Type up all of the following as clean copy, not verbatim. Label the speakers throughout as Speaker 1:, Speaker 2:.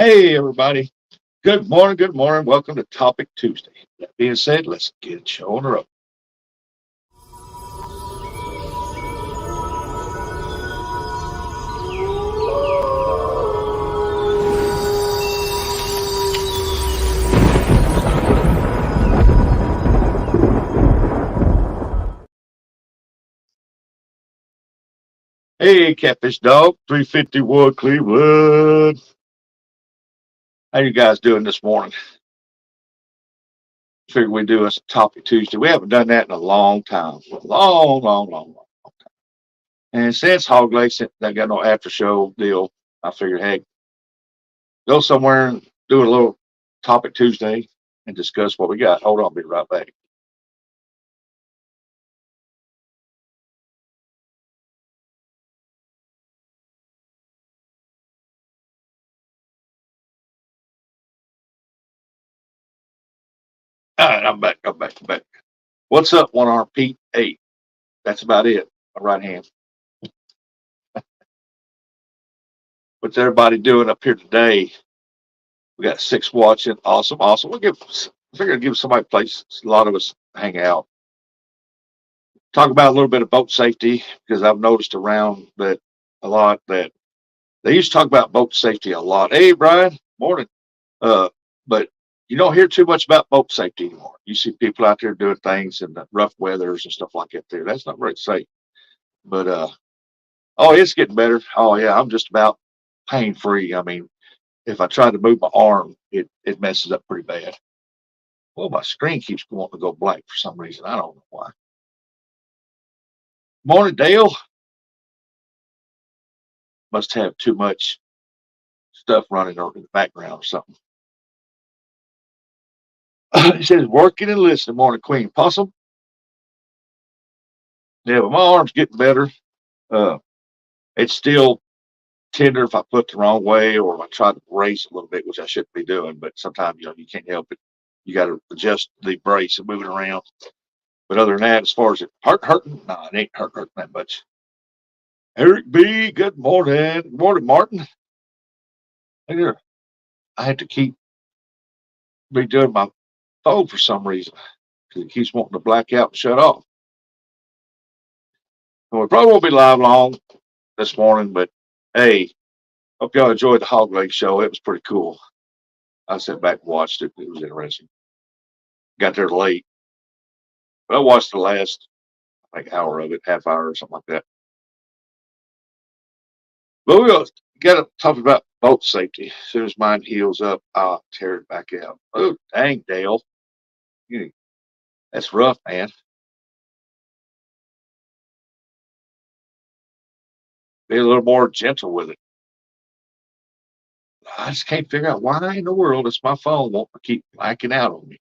Speaker 1: Hey, everybody. Good morning. Good morning. Welcome to Topic Tuesday. That being said, let's get it show on the road. Hey, Catfish Dog, 351 Cleveland. How you guys doing this morning? Figured we do us a Topic Tuesday. We haven't done that in a long time. Long. And since Hog Lake, since they got no after show deal, I figured, hey, go somewhere and do a little Topic Tuesday and discuss what we got. Hold on, I'll be right back. All right, I'm back. I'm back. What's up, one arm Pete? Hey, that's about it. My right hand. What's everybody doing up here today? We got six watching. Awesome. I figured I'd give somebody a place. A lot of us hang out. Talk about a little bit of boat safety because I've noticed around that a lot that they used to talk about boat safety a lot. Hey, Brian, morning. But you don't hear too much about boat safety anymore. You see people out there doing things in the rough weathers and stuff like that. There, that's not very safe. But oh, it's getting better. Oh yeah, I'm just about pain free. I mean, if I try to move my arm, it messes up pretty bad. Well, my screen keeps wanting to go blank for some reason. I don't know why. Morning, Dale. Must have too much stuff running over in the background or something. He says, working and listening. Morning, Queen Possum. Yeah, but my arm's getting better. Uh, it's still tender if I put the wrong way or if I try to brace a little bit, which I shouldn't be doing. But sometimes, you can't help it. You got to adjust the brace and move it around. But other than that, as far as it hurting, nah, it ain't hurting that much. Eric B, good morning. Good morning, Martin. Hey there. I had to keep redoing my phone for some reason because it keeps wanting to black out and shut off. And we probably won't be live long this morning, but hey, hope y'all enjoyed the Hog Lake show. It was pretty cool. I sat back and watched it. It was interesting. Got there late, but I watched the last like hour of it, half hour or something like that. But we got to talk about boat safety. As soon as mine heals up, I'll tear it back out. Oh, dang, Dale. You, that's rough, man. Be a little more gentle with it. I just can't figure out why in the world it's my phone won't keep blacking out on me.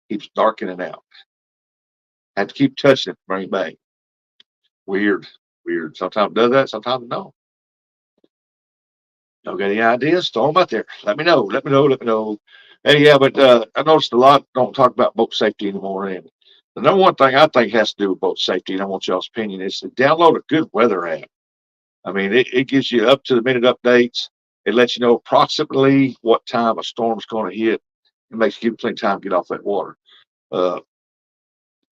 Speaker 1: Keeps darkening out. I have to keep touching it to bring it back. Weird, weird. Sometimes it does that, sometimes it don't. Don't got any ideas? Throw them out there. Let me know. Let me know. Hey, yeah, but I noticed a lot don't talk about boat safety anymore. And the number one thing I think has to do with boat safety, and I want y'all's opinion, is to download a good weather app. I mean, it gives you up to the minute updates. It lets you know approximately what time a storm's going to hit. It makes you give plenty of time to get off that water. Uh,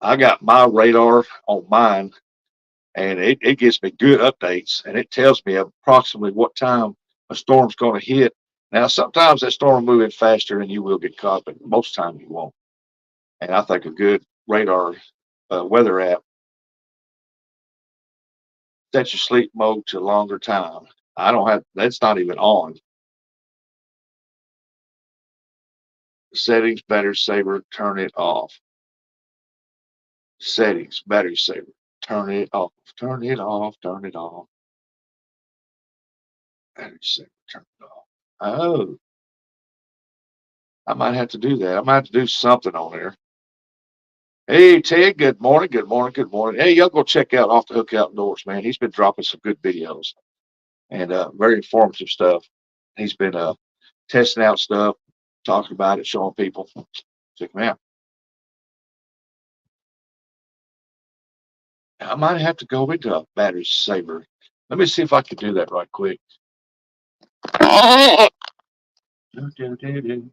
Speaker 1: I got my radar on mine, and it gives me good updates, and it tells me approximately what time a storm's going to hit. Now, sometimes that storm will move in faster and you will get caught, but most time you won't. And I think a good radar weather app sets your sleep mode to longer time. I don't have that's not even on. Settings, battery saver, turn it off. Settings, battery saver, turn it off, turn it off, turn it off. Battery saver, turn it off. Oh, I might have to do that. I might have to do something on there. Hey Ted, good morning, good morning, good morning. Hey, y'all go check out Off the Hook Outdoors, man. He's been dropping some good videos and very informative stuff. He's been testing out stuff, talking about it, showing people. Check him out. I might have to go into a battery saver. Let me see if I can do that right quick. do, do, do.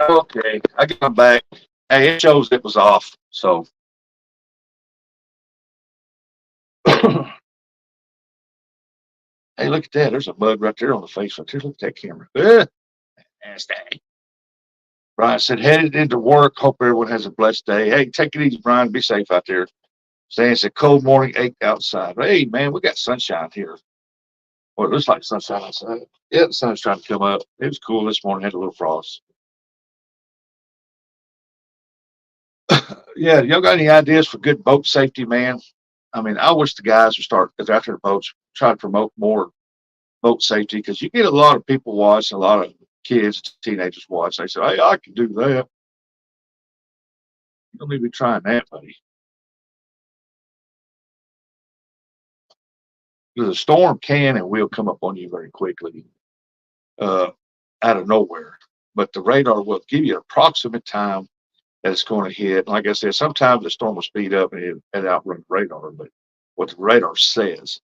Speaker 1: Okay, I got my back. Hey, it shows it was off. So, hey, look at that. There's a bug right there on the face right there. Look at that camera. Nasty. Brian said, headed into work. Hope everyone has a blessed day. Hey, take it easy, Brian. Be safe out there. Stan said, cold morning, 8 outside. Hey, man, we got sunshine here. Well, it looks like sunshine outside. Yeah, the sun's trying to come up. It was cool this morning. Had a little frost. Yeah, y'all got any ideas for good boat safety, man? I mean, I wish the guys would start after the boats try to promote more boat safety because you get a lot of people watch, a lot of kids, teenagers watch. They say, "Hey, I can do that." You don't need to be trying that, buddy. Because a storm can and will come up on you very quickly, uh, out of nowhere. But the radar will give you an approximate time that it's going to hit. Like I said, sometimes the storm will speed up and outrun the radar, but what the radar says.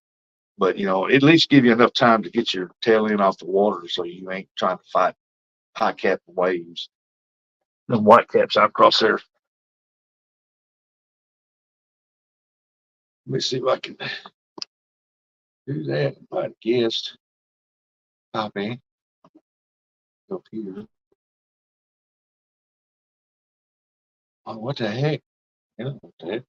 Speaker 1: But at least give you enough time to get your tail end off the water, so you ain't trying to fight high cap waves. The white caps out across there. Let me see if I can do that. Invite a guest. Pop in. Up here. Oh, what the heck? What the heck?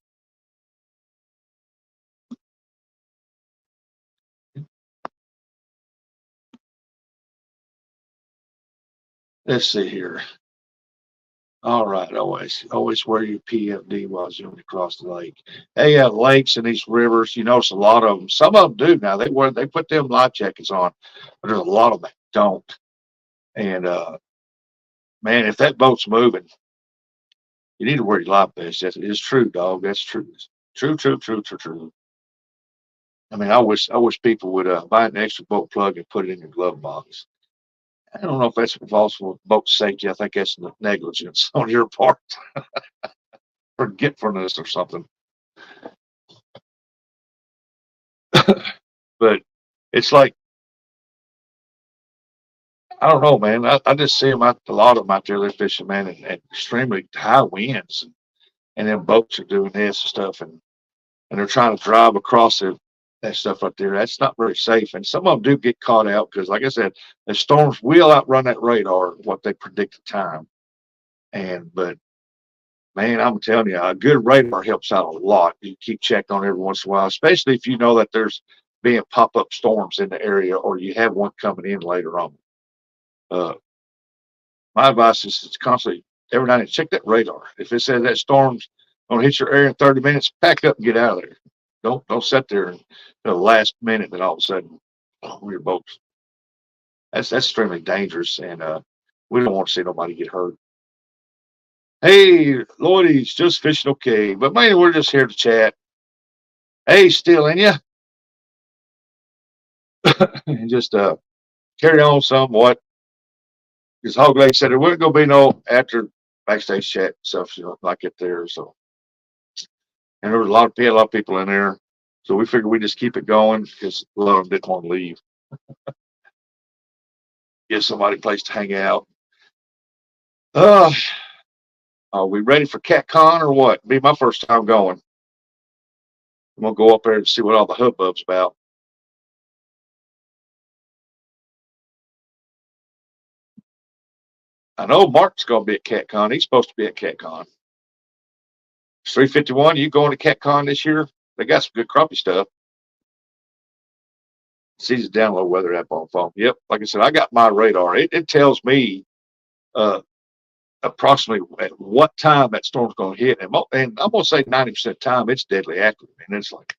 Speaker 1: Let's see here. All right, always wear your PFD while zooming across the lake. Hey, lakes and these rivers, you notice a lot of them. Some of them do now. They put them life jackets on, but there's a lot of them that don't. And man, if that boat's moving, you need to wear your life vest. That is true, dog. That's true. True, true, true, true, true. I mean, I wish people would buy an extra boat plug and put it in your glove box. I don't know if that's involves with boat safety. I think that's negligence on your part, forgetfulness or something. But it's like, I don't know, man. I just see them out, a lot of them out there. They're fishing, man, and extremely high winds, and then boats are doing this and stuff, and they're trying to drive across that stuff right there. That's not very safe, and some of them do get caught out because, like I said, the storms will outrun that radar what they predict the time. But man, I'm telling you, a good radar helps out a lot. You keep checking on every once in a while, especially if you know that there's being pop-up storms in the area or you have one coming in later on. Uh, my advice is to constantly, every night, check that radar. If it says that storm's going to hit your area in 30 minutes, pack up and get out of there. Don't sit there until the last minute and all of a sudden, your boat's. That's extremely dangerous, and we don't want to see nobody get hurt. Hey, Lloydie's just fishing okay, but man, we're just here to chat. Hey, still in you? And just carry on somewhat. because Hog Lake said there wasn't going to be no after backstage chat and stuff, like it there. So, and there was a lot of people in there. So we figured we just keep it going because a lot of them didn't want to leave. Give somebody a place to hang out. Uh, are we ready for CatCon or what? Be my first time going. I'm gonna go up there and see what all the hubbub's about. I know Mark's gonna be at CatCon. He's supposed to be at CatCon. It's 351. You going to CatCon this year? They got some good crappie stuff. See the download weather app on phone. Yep, like I said, I got my radar. It tells me uh, approximately at what time that storm's going to hit, and I'm going to say 90% of the time it's deadly accurate. And it's like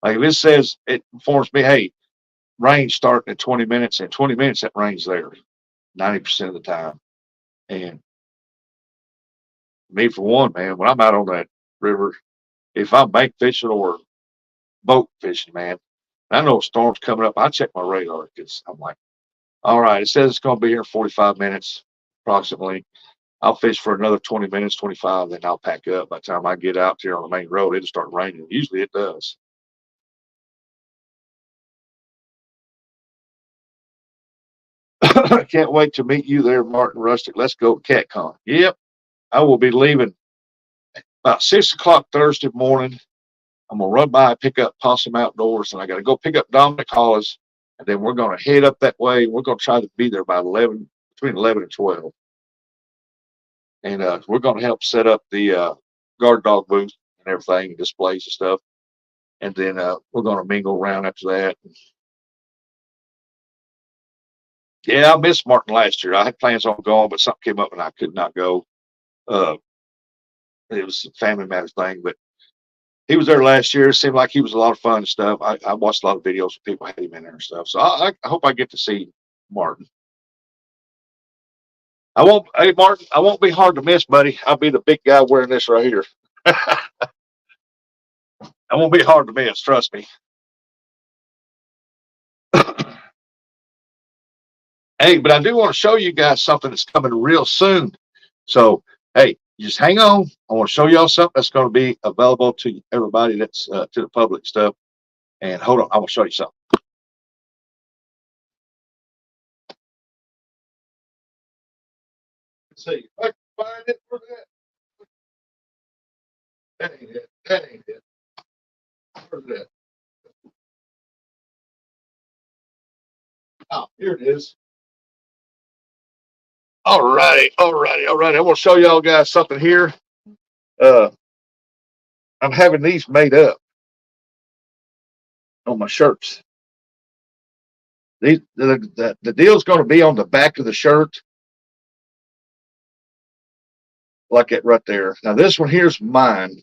Speaker 1: if it says, it informs me, hey, rain starting in 20 minutes. In 20 minutes, that rain's there 90% of the time. And me, for one, man, when I'm out on that river, if I'm bank fishing or boat fishing, man, I know a storm's coming up. I check my radar because I'm like, all right, it says it's going to be here in 45 minutes approximately. I'll fish for another 20 minutes, 25, then I'll pack up. By the time I get out here on the main road, it'll start raining. Usually it does. Can't wait to meet you there, Martin Rustic. Let's go to CatCon. Yep, I will be leaving about 6 o'clock Thursday morning. I'm going to run by and pick up Possum Outdoors, and I got to go pick up Dominic Hollis, and then we're going to head up that way. We're going to try to be there by 11, between 11 and 12. And we're going to help set up the guard dog booth and everything, and displays and stuff. And then we're going to mingle around after that. Yeah, I missed Martin last year. I had plans on going, but something came up and I could not go. Uh, it was a family matter thing, but he was there last year. It seemed like he was a lot of fun and stuff. I watched a lot of videos of people had him in there and stuff. So I hope I get to see Martin. I won't. Hey, Martin, I won't be hard to miss, buddy. I'll be the big guy wearing this right here. I won't be hard to miss. Trust me. Hey, but I do want to show you guys something that's coming real soon. So, hey, just hang on. I want to show y'all something that's going to be available to everybody that's to the public stuff. And hold on, I will show you something. Let's see if I can find it for that. That ain't it. That ain't it. Where's that? Oh, here it is. All righty, all righty, all righty. I want to show y'all guys something here. Uh, I'm having these made up on my shirts. The deal's going to be on the back of the shirt, like it right there. Now this one here's mine.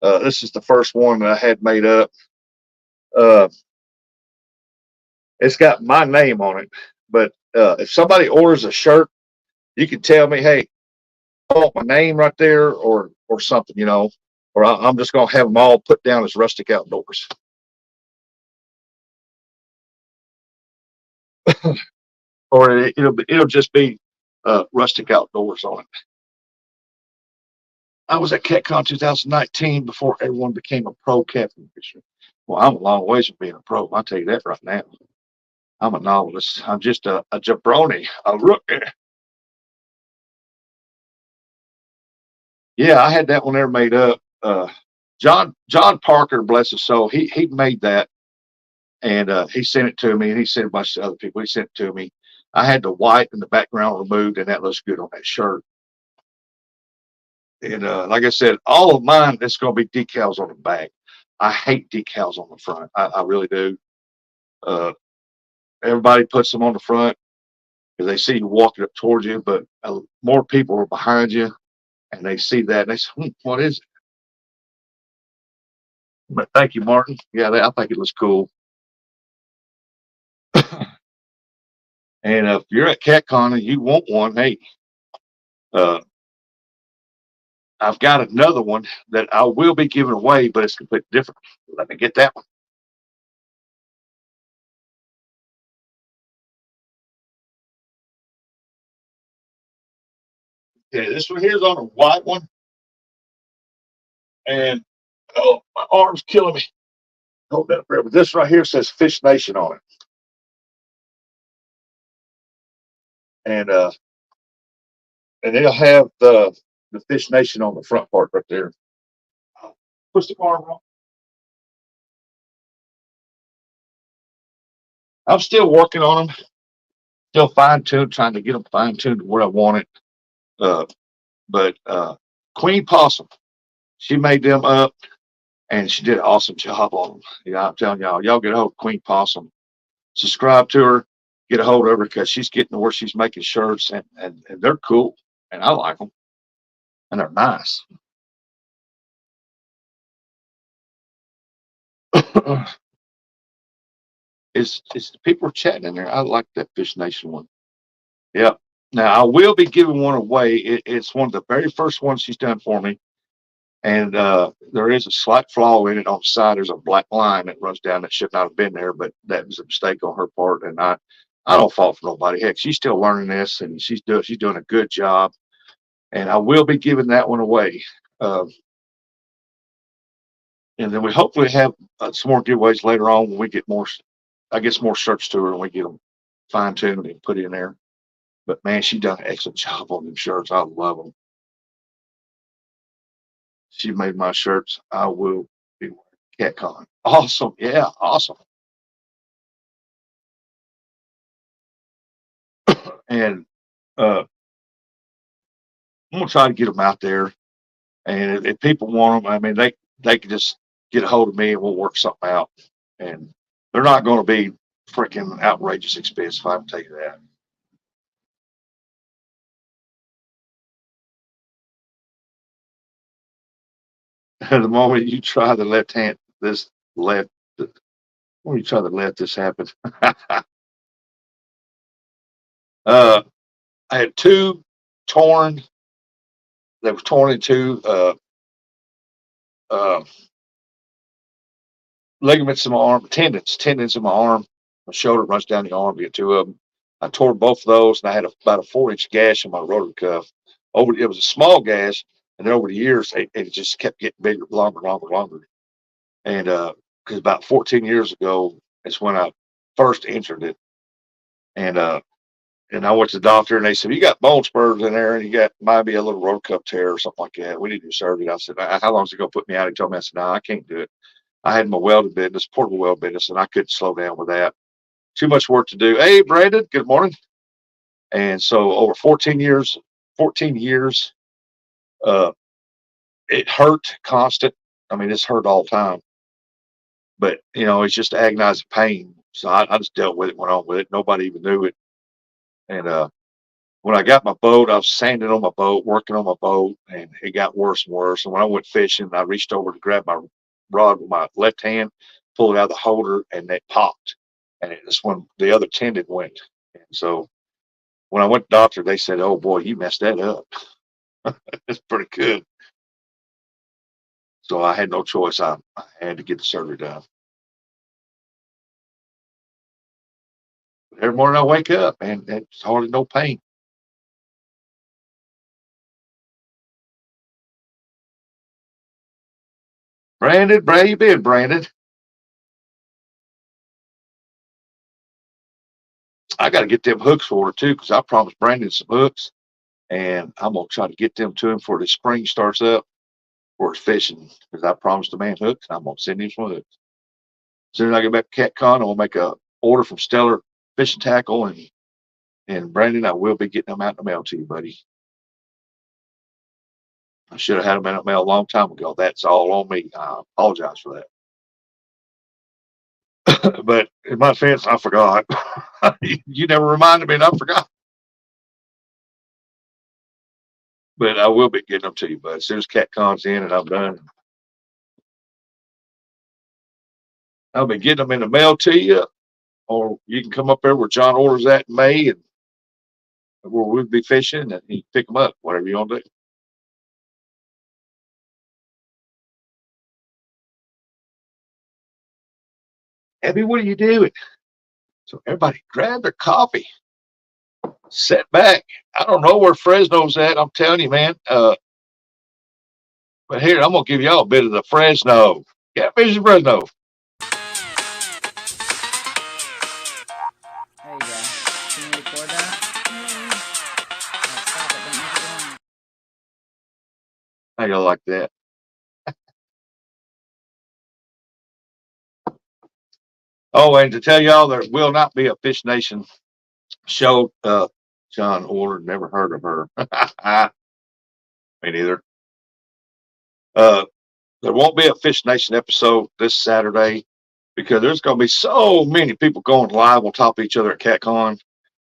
Speaker 1: This is the first one that I had made up. Uh, it's got my name on it, but if somebody orders a shirt, you can tell me, hey, I want my name right there, or something, or I'm just going to have them all put down as Rustic Outdoors. Or it'll just be Rustic Outdoors on it. I was at CatCon 2019 before everyone became a pro catfish fisher. Well, I'm a long ways from being a pro. I'll tell you that right now. I'm a novelist. I'm just a jabroni, a rookie. Yeah, I had that one there made up. John Parker, bless his soul, he made that, and he sent it to me, and he sent a bunch of other people. He sent it to me. I had the white in the background removed, and that looks good on that shirt. And like I said, all of mine, it's going to be decals on the back. I hate decals on the front. I really do. Uh, Everybody puts them on the front because they see you walking up towards you, but more people are behind you, and they see that, and they say, what is it? But thank you, Martin. Yeah, I think it looks cool. And if you're at CatCon and you want one, hey, uh, I've got another one that I will be giving away, but it's completely different. Let me get that one. Yeah, this one here's on a white one, and oh, my arm's killing me. Hold that forever. This right here says Fish Nation on it, and it'll have the Fish Nation on the front part right there. Push the arm on. I'm still working on them, still fine tuned, trying to get them fine tuned to where I want it. Uh, but Queen Possum, she made them up, and she did an awesome job on them. Yeah, I'm telling y'all get a hold of Queen Possum, subscribe to her, get a hold of her because she's getting to where she's making shirts, and they're cool, and I like them, and they're nice. Is people are chatting in there? I like that Fish Nation one. Yeah. Now I will be giving one away. It's one of the very first ones she's done for me, and there is a slight flaw in it on the side. There's a black line that runs down that should not have been there, but that was a mistake on her part, and I don't fault for nobody. Heck, she's still learning this, and she's doing a good job, and I will be giving that one away. Uh, and then we hopefully have some more giveaways later on when we get more. I get some more shirts to her and we get them fine tuned and put in there. But man, she done an excellent job on them shirts. I love them. She made my shirts. I will be wearing CatCon. Awesome. Yeah, awesome. And I'm gonna try to get them out there. And if people want them, I mean, they can just get a hold of me and we'll work something out. And they're not going to be freaking outrageous expensive. I can tell you that. The moment you try the left hand, this left, when you try to let this happen, I had two torn. They were torn into uh, ligaments in my arm, tendons in my arm. My shoulder runs down the arm. Get two of them. I tore both of those, and I had about a 4-inch gash in my rotor cuff. It was a small gash, and then over the years, it just kept getting bigger, longer, longer, longer. And because about 14 years ago, is when I first injured it, and I went to the doctor, and they said, "You got bone spurs in there, and you got might be a little rotor cuff tear or something like that. We need to do surgery." I said, "How long is it going to put me out?" He told me, I said, "No, I can't do it. I had my welding business, portable weld business, and I couldn't slow down with that. Too much work to do." Hey, Brandon, good morning. And so over 14 years, uh, it hurt constant. I mean, it's hurt all the time, but it's just agonizing pain. So I just dealt with it, went on with it. Nobody even knew it. And when I got my boat, I was sanding on my boat, working on my boat, and it got worse and worse. And when I went fishing, I reached over to grab my rod with my left hand, pull it out of the holder, and it popped. And it's when the other tendon went. And so when I went to the doctor, they said, "Oh boy, you messed that up." It's pretty good. So I had no choice. I had to get the surgery done. But every morning I wake up and it's hardly no pain. Brandon, how you been, Brandon? I got to get them hooks for her too because I promised Brandon some hooks, and I'm gonna try to get them to him before the spring starts up for his fishing because I promised the man hooks, and I'm gonna send him some hooks. As soon as I get back to CatCon, I'm gonna make a order from Stellar Fishing Tackle, and Brandon, I will be getting them out in the mail to you, buddy. I should have had them in the mail a long time ago. That's all on me. I apologize for that. But in my defense, I forgot. You never reminded me, and I forgot. But I will be getting them to you, bud. As soon as CatCon's in and I'm done, I'll be getting them in the mail to you, or you can come up there where John orders at in May, and where we'll be fishing, and you can pick them up, whatever you want to do. Abby, what are you doing? So everybody grab their coffee. Set back. I don't know where Fresno's at. I'm telling you, man. But here, I'm gonna give y'all a bit of the Fresno. Catfish and Fresno.
Speaker 2: There you go. Can you record that? Stop it. Don't make it long.
Speaker 1: How y'all like that? Oh, and to tell y'all, there will not be a Fish Nation show. John Orr, never heard of her. Me neither. Uh, there won't be a Fish Nation episode this Saturday because there's going to be so many people going live on top of each other at CatCon.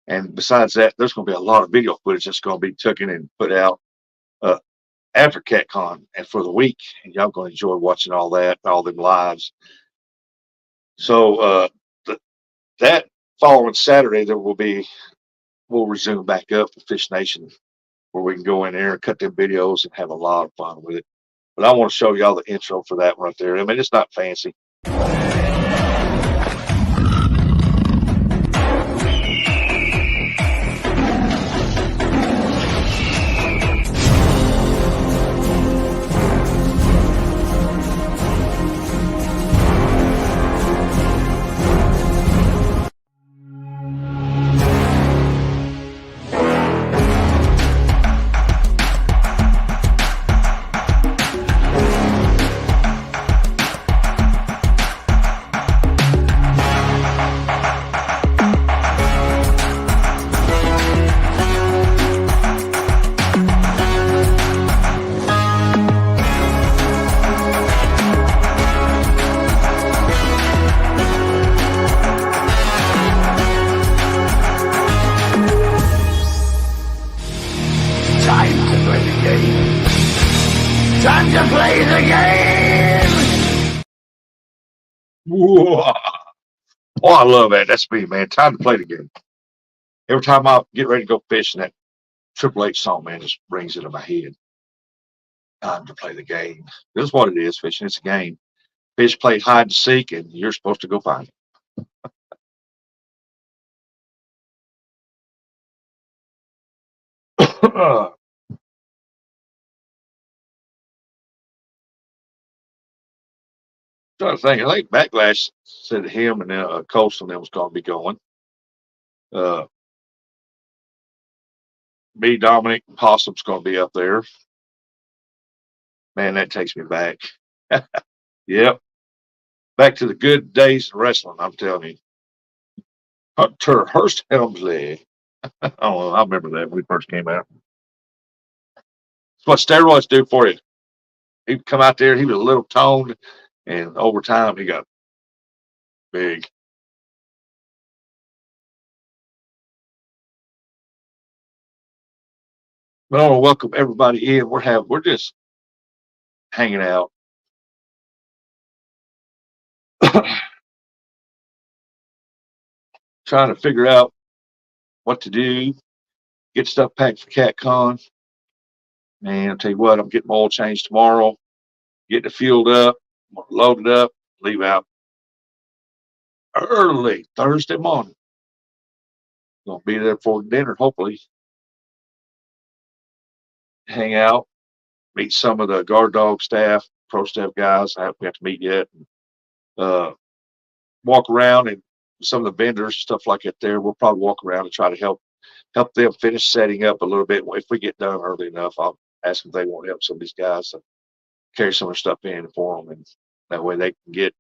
Speaker 1: And besides that, there's going to be a lot of video footage that's going to be taken and put out uh, after CatCon and for the week. And y'all going to enjoy watching all that, all them lives. So that following Saturday, we'll resume back up with Fish Nation where we can go in there and cut them videos and have a lot of fun with it. But I want to show y'all the intro for that one right there. I mean, it's not fancy.
Speaker 3: Time to play the game!
Speaker 1: Whoa. Oh, I love that. That's me, man. Time to play the game. Every time I get ready to go fishing, that Triple H song, man, just rings into my head. Time to play the game. This is what it is, fishing. It's a game. Fish play hide and seek, and you're supposed to go find it. Trying to think. I think Backlash said him and Colson was going to be going. Me, Dominic, and Possum's going to be up there. Man, that takes me back. Yep. Back to the good days of wrestling, I'm telling you. Hunter Hurst Helmsley. Oh, I remember that when he first came out. That's what steroids do for you. He'd come out there, he was a little toned, and over time he got big. But I want to welcome everybody in. We're just hanging out. Trying to figure out what to do, get stuff packed for CatCon. Man, I'll tell you what, I'm getting my oil changed tomorrow, getting it fueled up, loaded up, leave out early Thursday morning. Gonna be there for dinner, hopefully. Hang out, meet some of the guard dog staff, pro staff guys I haven't got to meet yet. Walk around and some of the vendors and stuff like that there. We'll probably walk around and try to help them finish setting up a little bit. If we get done early enough, I'll ask them if they want to help some of these guys to carry some of their stuff in for them, and that way they can get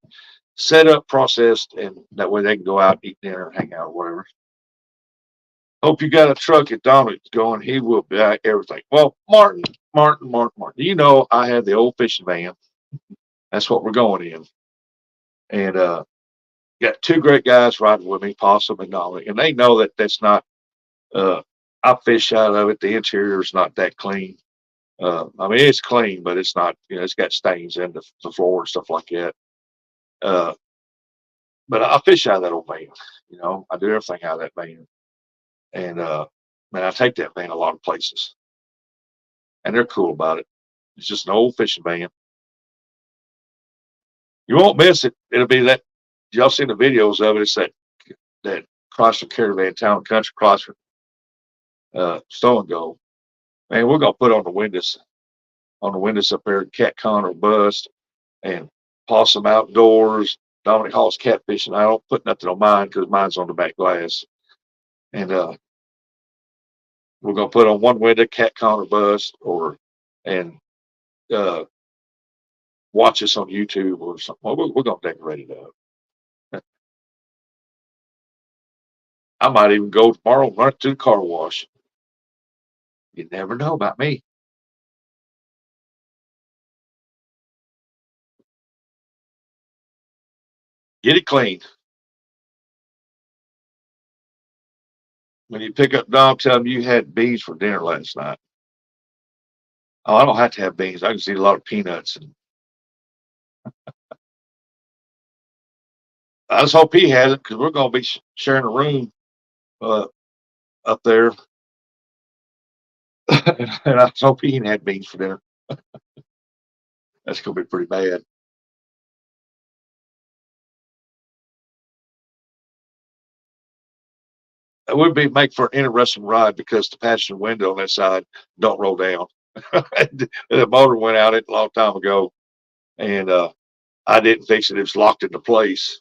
Speaker 1: set up, processed, and that way they can go out, eat dinner, hang out, or whatever. Hope you got a truck at Dominic's going. He will be at everything. Well, Martin. You know, I have the old fishing van. That's what we're going in. And got two great guys riding with me, Possum and Dominic, and they know that that's not. I fish out of it. The interior is not that clean. I mean, it's clean, but it's not. You know, it's got stains in the floor and stuff like that. But I fish out of that old van. You know, I do everything out of that van, and man, I take that van a lot of places, and they're cool about it. It's just an old fishing van. You won't miss it. It'll be that. Y'all seen the videos of it? It's that Chrysler Caravan, Town and Country Chrysler. Stow and Go. Man, we're gonna put on the windows up there, cat con or bust, and possum outdoors. Dominic Hall's catfishing. I don't put nothing on mine because mine's on the back glass. And we're gonna put on one window cat con or bust, or and uh, watch us on YouTube or something. Well, we're gonna decorate it up. I might even go tomorrow and run it to the car wash. You never know about me. Get it clean. When you pick up Dom, tell him you had beans for dinner last night. Oh, I don't have to have beans. I can eat a lot of peanuts. And I just hope he has it because we're going to be sharing a room uh, up there. And I just hope he ain't had beans for dinner. That's going to be pretty bad. It would be make for an interesting ride because the passenger window on that side don't roll down. The motor went out a long time ago, and I didn't fix it. It was locked into place,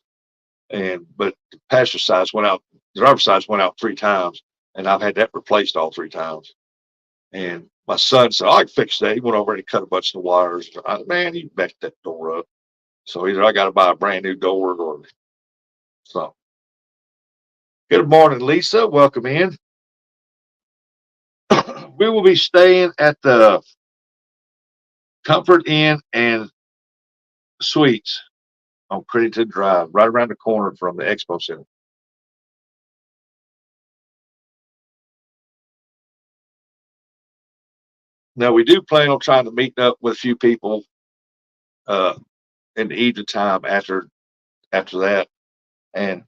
Speaker 1: and but the passenger sides went out. The driver's sides went out 3 times, and I've had that replaced all 3 times. And my son said, "I can fix that." He went over and he cut a bunch of the wires. Man, he backed that door up. So either I got to buy a brand new door or something. Good morning, Lisa. Welcome in. We will be staying at the Comfort Inn and Suites on Crediton Drive, right around the corner from the Expo Center. Now we do plan on trying to meet up with a few people uh, in the evening time after that, and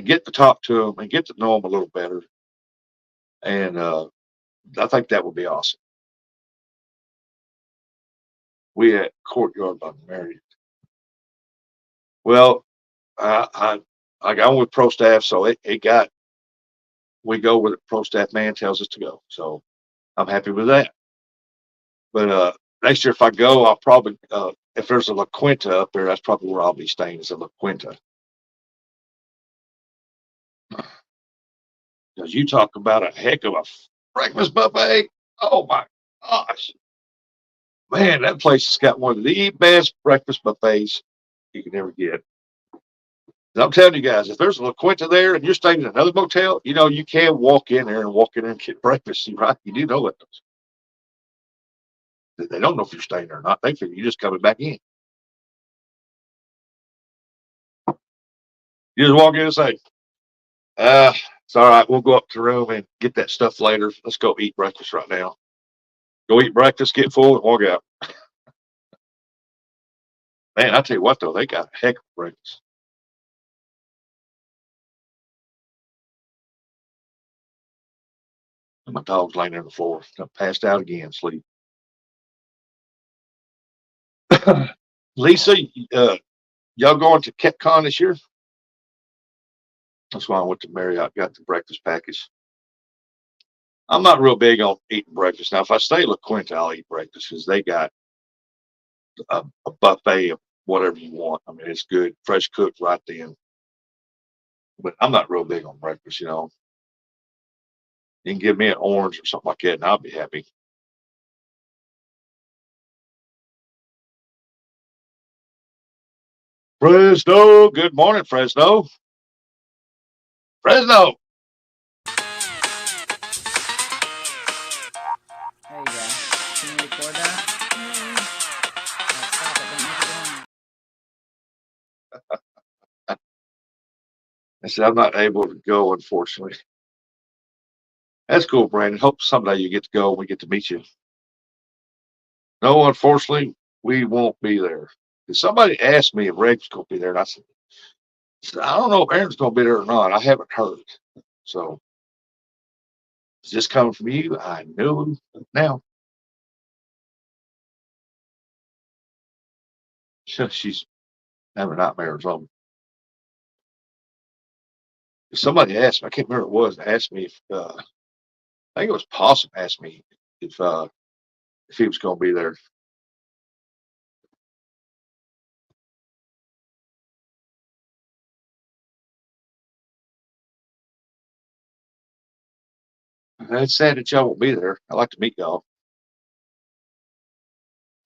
Speaker 1: get to talk to them and get to know them a little better. And I think that would be awesome. We at Courtyard by Marriott. Well, I got with pro staff, so it got we go where the pro staff man tells us to go. So I'm happy with that. But next year, if I go, I'll probably if there's a La Quinta up there, that's probably where I'll be staying. Is a La Quinta. Because you talk about a heck of a breakfast buffet. Oh my gosh, man, that place has got one of the best breakfast buffets you can ever get. And I'm telling you guys, if there's a La Quinta there and you're staying in another motel, you know you can walk in there and get breakfast. Right? You do know that. They don't know if you're staying there or not. They figure you're just coming back in. You just walk in and say, it's all right. We'll go up to the room and get that stuff later. Let's go eat breakfast right now. Go eat breakfast, get full, and walk out. Man, I tell you what, though, they got a heck of breakfast. And my dog's laying there on the floor. I passed out again, sleep. Lisa, y'all going to KetCon this year? That's why I went to Marriott, got the breakfast package. I'm not real big on eating breakfast. Now, if I stay at La Quinta, I'll eat breakfast because they got a buffet of whatever you want. I mean, it's good, fresh cooked right then. But I'm not real big on breakfast, you know. You can give me an orange or something like that, and I'll be happy. Fresno, good morning, Fresno. Fresno.
Speaker 2: There you go. Can you record that? Stop it. Don't make it go on.
Speaker 1: I said, I'm not able to go, unfortunately. That's cool, Brandon. Hope someday you get to go and we get to meet you. No, unfortunately, we won't be there. Somebody asked me if Reg's going to be there, and I said, I don't know if Aaron's going to be there or not. I haven't heard. So, is this coming from you? I know now. She's having nightmares on me. Somebody asked me, I can't remember what it was, asked me if I think it was Possum asked me if he was going to be there. It's sad that y'all won't be there. I'd like to meet y'all.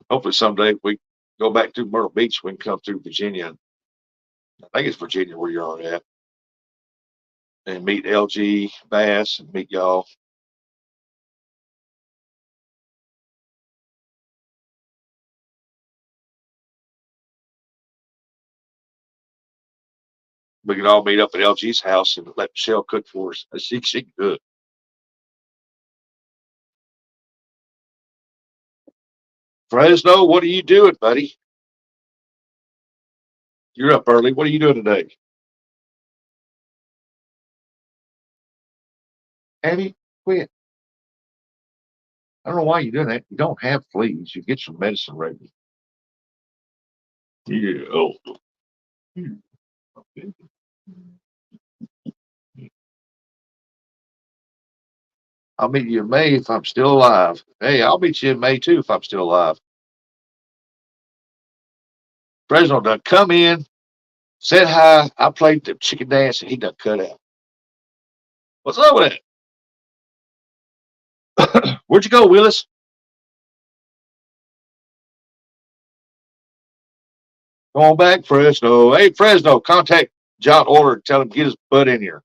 Speaker 1: Hopefully someday if we go back to Myrtle Beach, we can come through Virginia. I think it's Virginia where you're at, and meet LG Bass and meet y'all. We can all meet up at LG's house and let Michelle cook for us. She can cook. Fresno, what are you doing, buddy? You're up early. What are you doing today? Abby, quit. I don't know why you're doing that. You don't have fleas. You get your medicine ready. Yeah. Oh. Okay. I'll meet you in May if I'm still alive. Hey, I'll meet you in May too if I'm still alive. Fresno done come in, said hi. I played the chicken dance and he done cut out. What's up with that? Where'd you go, Willis? Go on back, Fresno. Hey, Fresno, contact John Order and tell him to get his butt in here.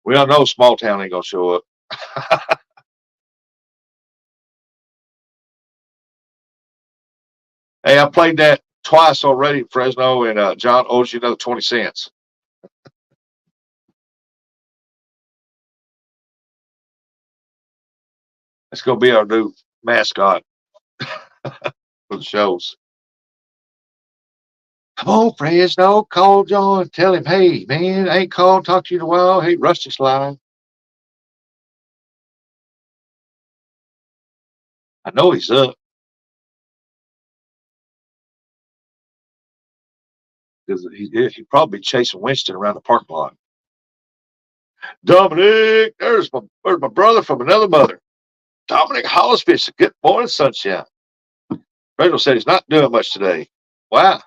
Speaker 1: We all know small town ain't gonna show up. Hey, I played that twice already, Fresno, and John owes you another 20 cents. That's gonna be our new mascot for the shows. Come on, Fresno, call John. Tell him, hey, man, I ain't called, talked to you in a while. Hey, Rusty's live. I know he's up because he probably chasing Winston around the parking lot. Dominic, there's my brother from another mother. Dominic Hollisfish. Good morning, sunshine. Rachel said he's not doing much today. Wow.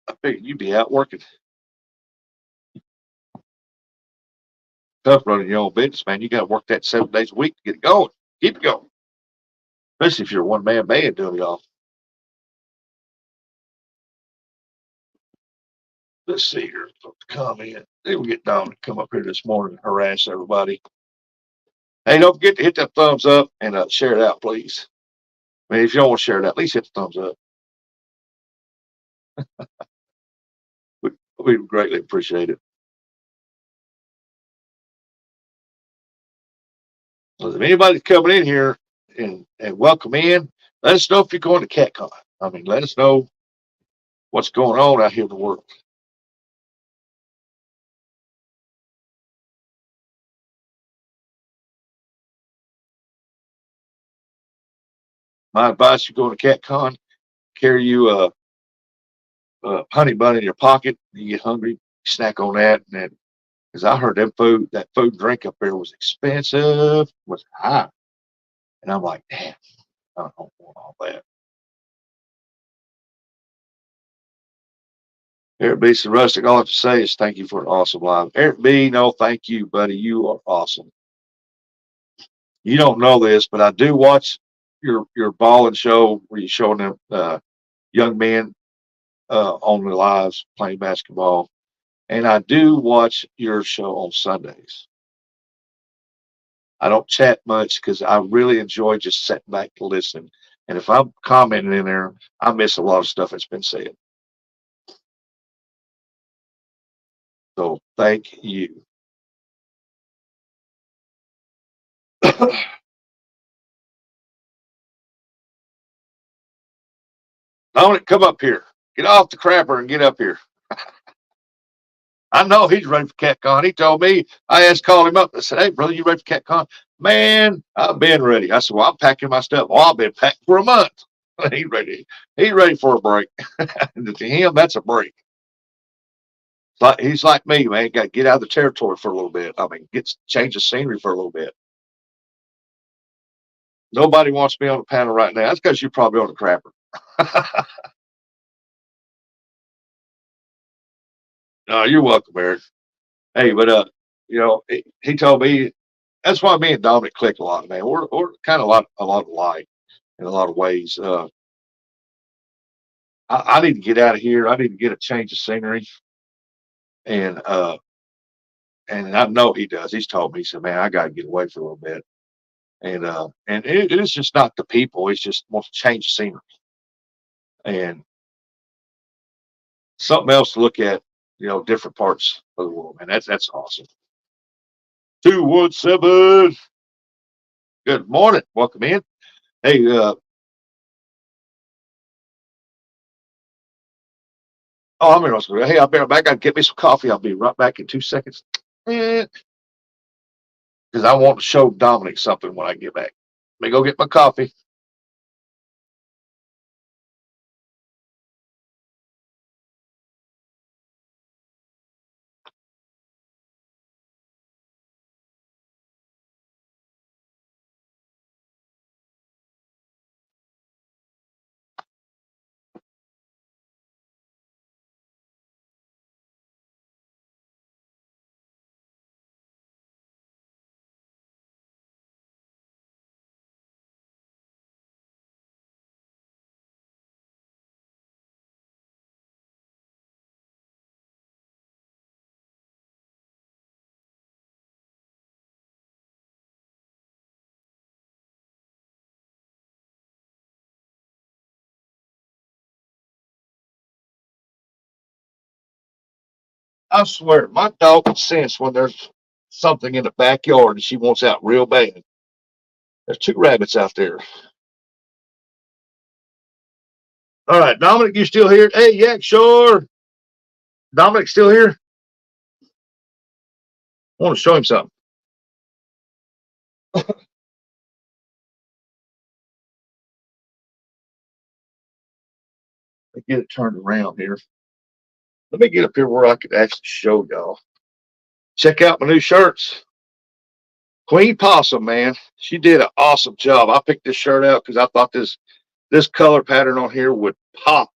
Speaker 1: I figured you'd be out working. Tough running your own business, man. You got to work that 7 days a week to get it going. Keep it going. Especially if you're a one-man band doing it all. Let's see here. Comment. They will get Don to come up here this morning and harass everybody. Hey, don't forget to hit that thumbs up and share it out, please. I mean, if you don't want to share it out, at least hit the thumbs up. We greatly appreciate it. Well, if anybody's coming in here and welcome in, let us know if you're going to CatCon. I mean, let us know what's going on out here in the world. My advice: you go to CatCon, carry you a honey bun in your pocket. You get hungry, snack on that, and then because I heard that food and drink up there was expensive, was high, and I'm like, damn, I don't want all that. Eric B. So Rustic, all I have to say is thank you for an awesome live. Eric B. No, thank you, buddy. You are awesome. You don't know this, but I do watch your ball and show where you're showing them young men on the lives playing basketball, and I do watch your show on Sundays. I don't chat much because I really enjoy just sitting back to listen. And if I'm commenting in there, I miss a lot of stuff that's been said. So thank you. Dominic, come up here. Get off the crapper and get up here. I know he's ready for CatCon. He told me, called him up. I said, hey, brother, you ready for CatCon? Man, I've been ready. I said, well, I'm packing my stuff. Well, I've been packed for a month. He's ready. He's ready for a break. To him, that's a break. But he's like me, man. Got to get out of the territory for a little bit. I mean, change the scenery for a little bit. Nobody wants me on the panel right now. That's because you're probably on the crapper. You're welcome, Eric. Hey, but he told me that's why me and Dominic click a lot, man. We're kind of a lot alike in a lot of ways. I need to get out of here. I need to get a change of scenery, and I know he does. He's told me, he said, "Man, I got to get away for a little bit." And it is just not the people. It's just wants to change the scenery and something else to look at. Different parts of the world, man. That's awesome. 217. Good morning. Welcome in. Hey, I'm in Australia. Hey, I'll be right back. I gotta get me some coffee. I'll be right back in 2 seconds. Because I want to show Dominic something when I get back. Let me go get my coffee. I swear, my dog can sense when there's something in the backyard and she wants out real bad. There's two rabbits out there. All right, Dominic, you still here? Hey, yeah, sure. Dominic still here? I want to show him something. Let me get it turned around here. Let me get up here where I could actually show y'all. Check out my new shirts. Queen Possum, man. She did an awesome job. I picked this shirt out because I thought this color pattern on here would pop.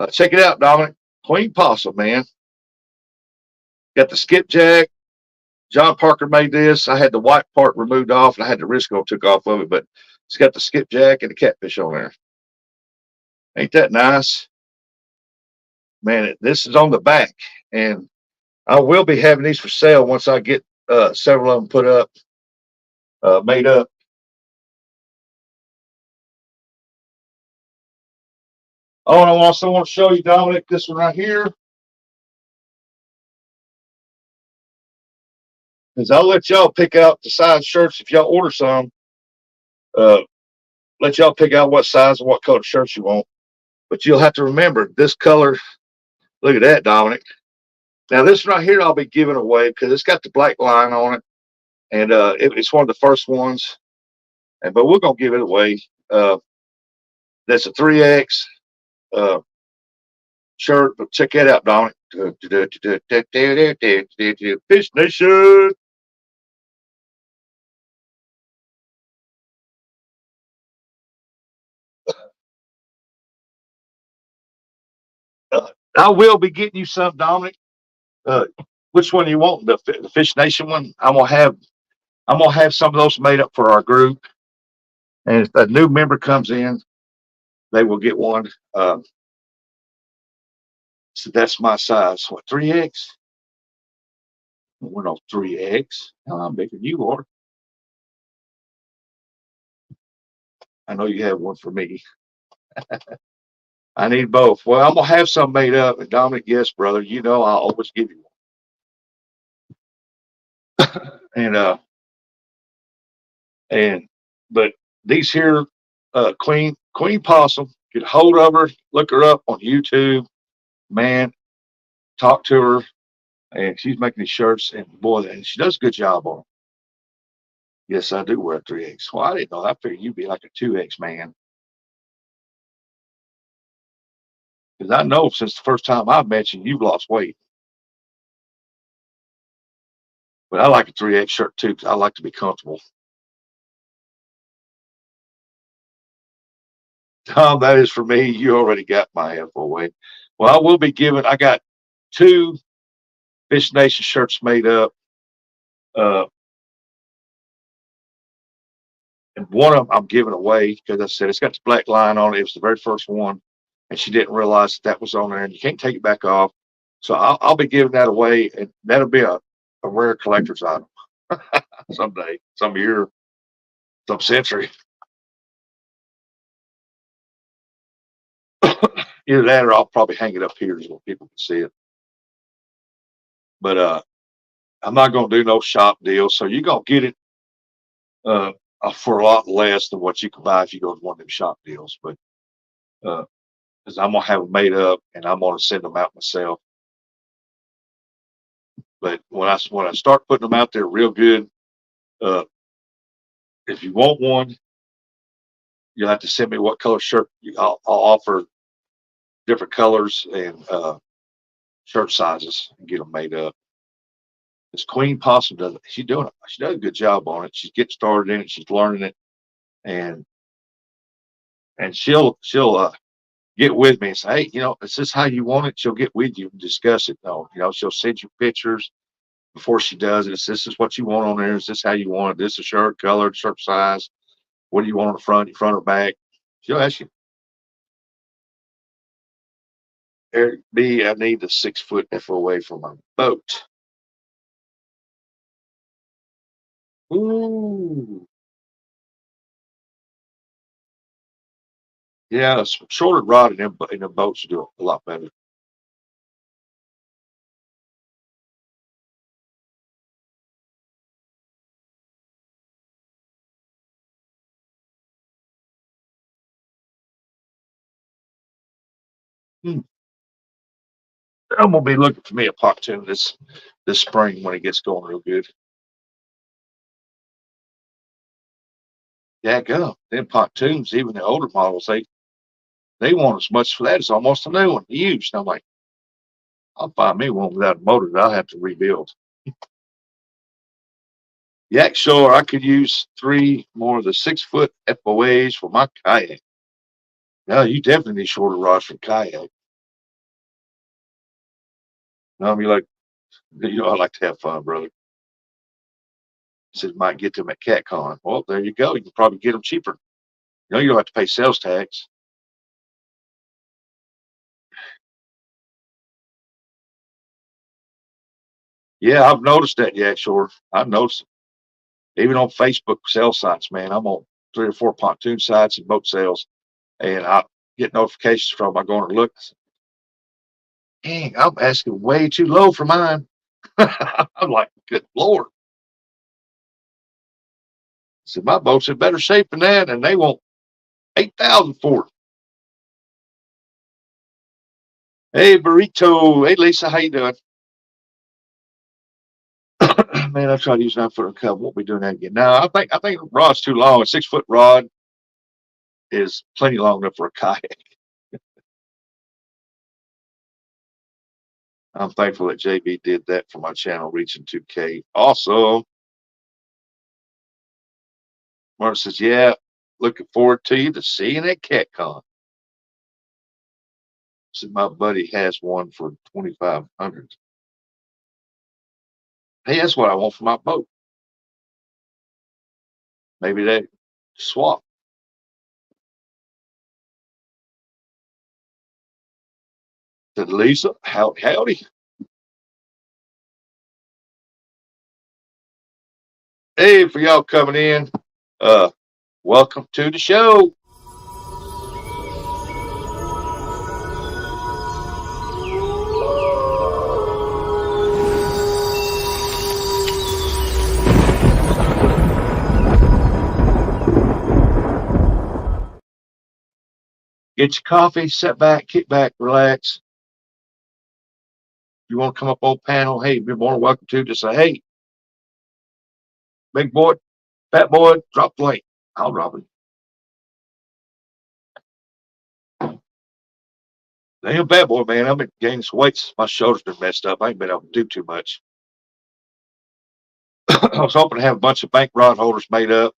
Speaker 1: Check it out, Dominic. Queen Possum, man. Got the skipjack. John Parker made this. I had the white part removed off, and I had the Risco took off of it, but it's got the skipjack and the catfish on there. Ain't that nice? Man, this is on the back, and I will be having these for sale once I get several of them put up, made up. Oh, and I also want to show you, Dominic, this one right here. Because I'll let y'all pick out the size shirts if y'all order some. Uh, let y'all pick out what size and what color shirts you want. But you'll have to remember this color. Look at that, Dominic. Now, this right here I'll be giving away because it's got the black line on it. And it's one of the first ones. But we're going to give it away. That's a 3X shirt. But check that out, Dominic. Fish Nation. I will be getting you some, Dominic. Which one do you want? The Fish Nation one? I'm gonna have some of those made up for our group. And if a new member comes in, they will get one. So that's my size. What, 3X? We're no 3X. Hell, I'm bigger than you are. I know you have one for me. I need both. Well, I'm gonna have some made up. And Dominic, yes, brother, I'll always give you one. And but these here Queen Possum, get hold of her, look her up on YouTube, man, talk to her, and she's making these shirts, and boy, and she does a good job on them. Yes, I do wear a 3X. Well, I didn't know. I figured you'd be like a 2X man. Because I know since the first time I met you, you've lost weight. But I like a 3X shirt too, because I like to be comfortable. Tom, that is for me. You already got my info away. Well, I will be giving. I got 2 Fish Nation shirts made up, uh, and one of them I'm giving away because I said it's got the black line on it. It was the very first one, and she didn't realize that was on there, and you can't take it back off. So I'll be giving that away, and that'll be a rare collector's item someday, some year, some century. Either that or I'll probably hang it up here so people can see it. But I'm not going to do no shop deal. So you're going to get it uh, for a lot less than what you can buy if you go to one of them shop deals. But because I'm going to have them made up and I'm going to send them out myself. But when I start putting them out there real good, uh, if you want one, you'll have to send me what color shirt. I'll offer different colors and shirt sizes and get them made up. This Queen Possum does it. She's doing it. She does a good job on it. She's getting started in it. She's learning it, and she'll get with me and say, hey, is this how you want it? She'll get with you and discuss it. No, she'll send you pictures before she does it. This is what you want on there. Is this how you want it? This is shirt color, shirt size. What do you want on the front or back? She'll ask you. Eric B, I need the 6-foot FOA for my boat. Ooh. Yeah, shorter rod in the boats do a lot better. Hmm. I'm gonna be looking for me a pontoon this spring when it gets going real good. Yeah, go. Them pontoons, even the older models, they want as much for that as almost a new one, used. I'm like, I'll find me one without a motor that I'll have to rebuild. Yeah, sure. I could use 3 more of the 6-foot FOAs for my kayak. No, you definitely need shorter rods for kayak. No, I mean, like, I like to have fun, brother. He said, might get them at CatCon. Well, there you go. You can probably get them cheaper. You don't have to pay sales tax. Yeah, I've noticed that. Yeah, sure. I've noticed it. Even on Facebook sales sites, man. I'm on 3 or 4 pontoon sites and boat sales, and I get notifications from them. I go and look. I say, dang, I'm asking way too low for mine. I'm like, good Lord. I said, my boat's in better shape than that, and they want 8,000 for it. Hey, Burrito. Hey, Lisa, how you doing? Man, I tried to use 9-foot and cub. Won't be doing that again. No, I think the rod's too long. A 6-foot rod is plenty long enough for a kayak. I'm thankful that JB did that for my channel, reaching 2K. Awesome. Martin says, yeah, looking forward to you to seeing at CatCon. Said my buddy has one for 2,500. Hey, that's what I want for my boat. Maybe they swap. Said Lisa, howdy. Hey, for y'all coming in, uh, welcome to the show. Get your coffee, sit back, kick back, relax. If you want to come up on panel, hey, you're more than welcome to. Just say, hey, big boy, fat boy, drop the link. I'll drop it. I ain't a bad boy, man. I've been gaining some weight. My shoulder's been messed up. I ain't been able to do too much. I was hoping to have a bunch of bank rod holders made up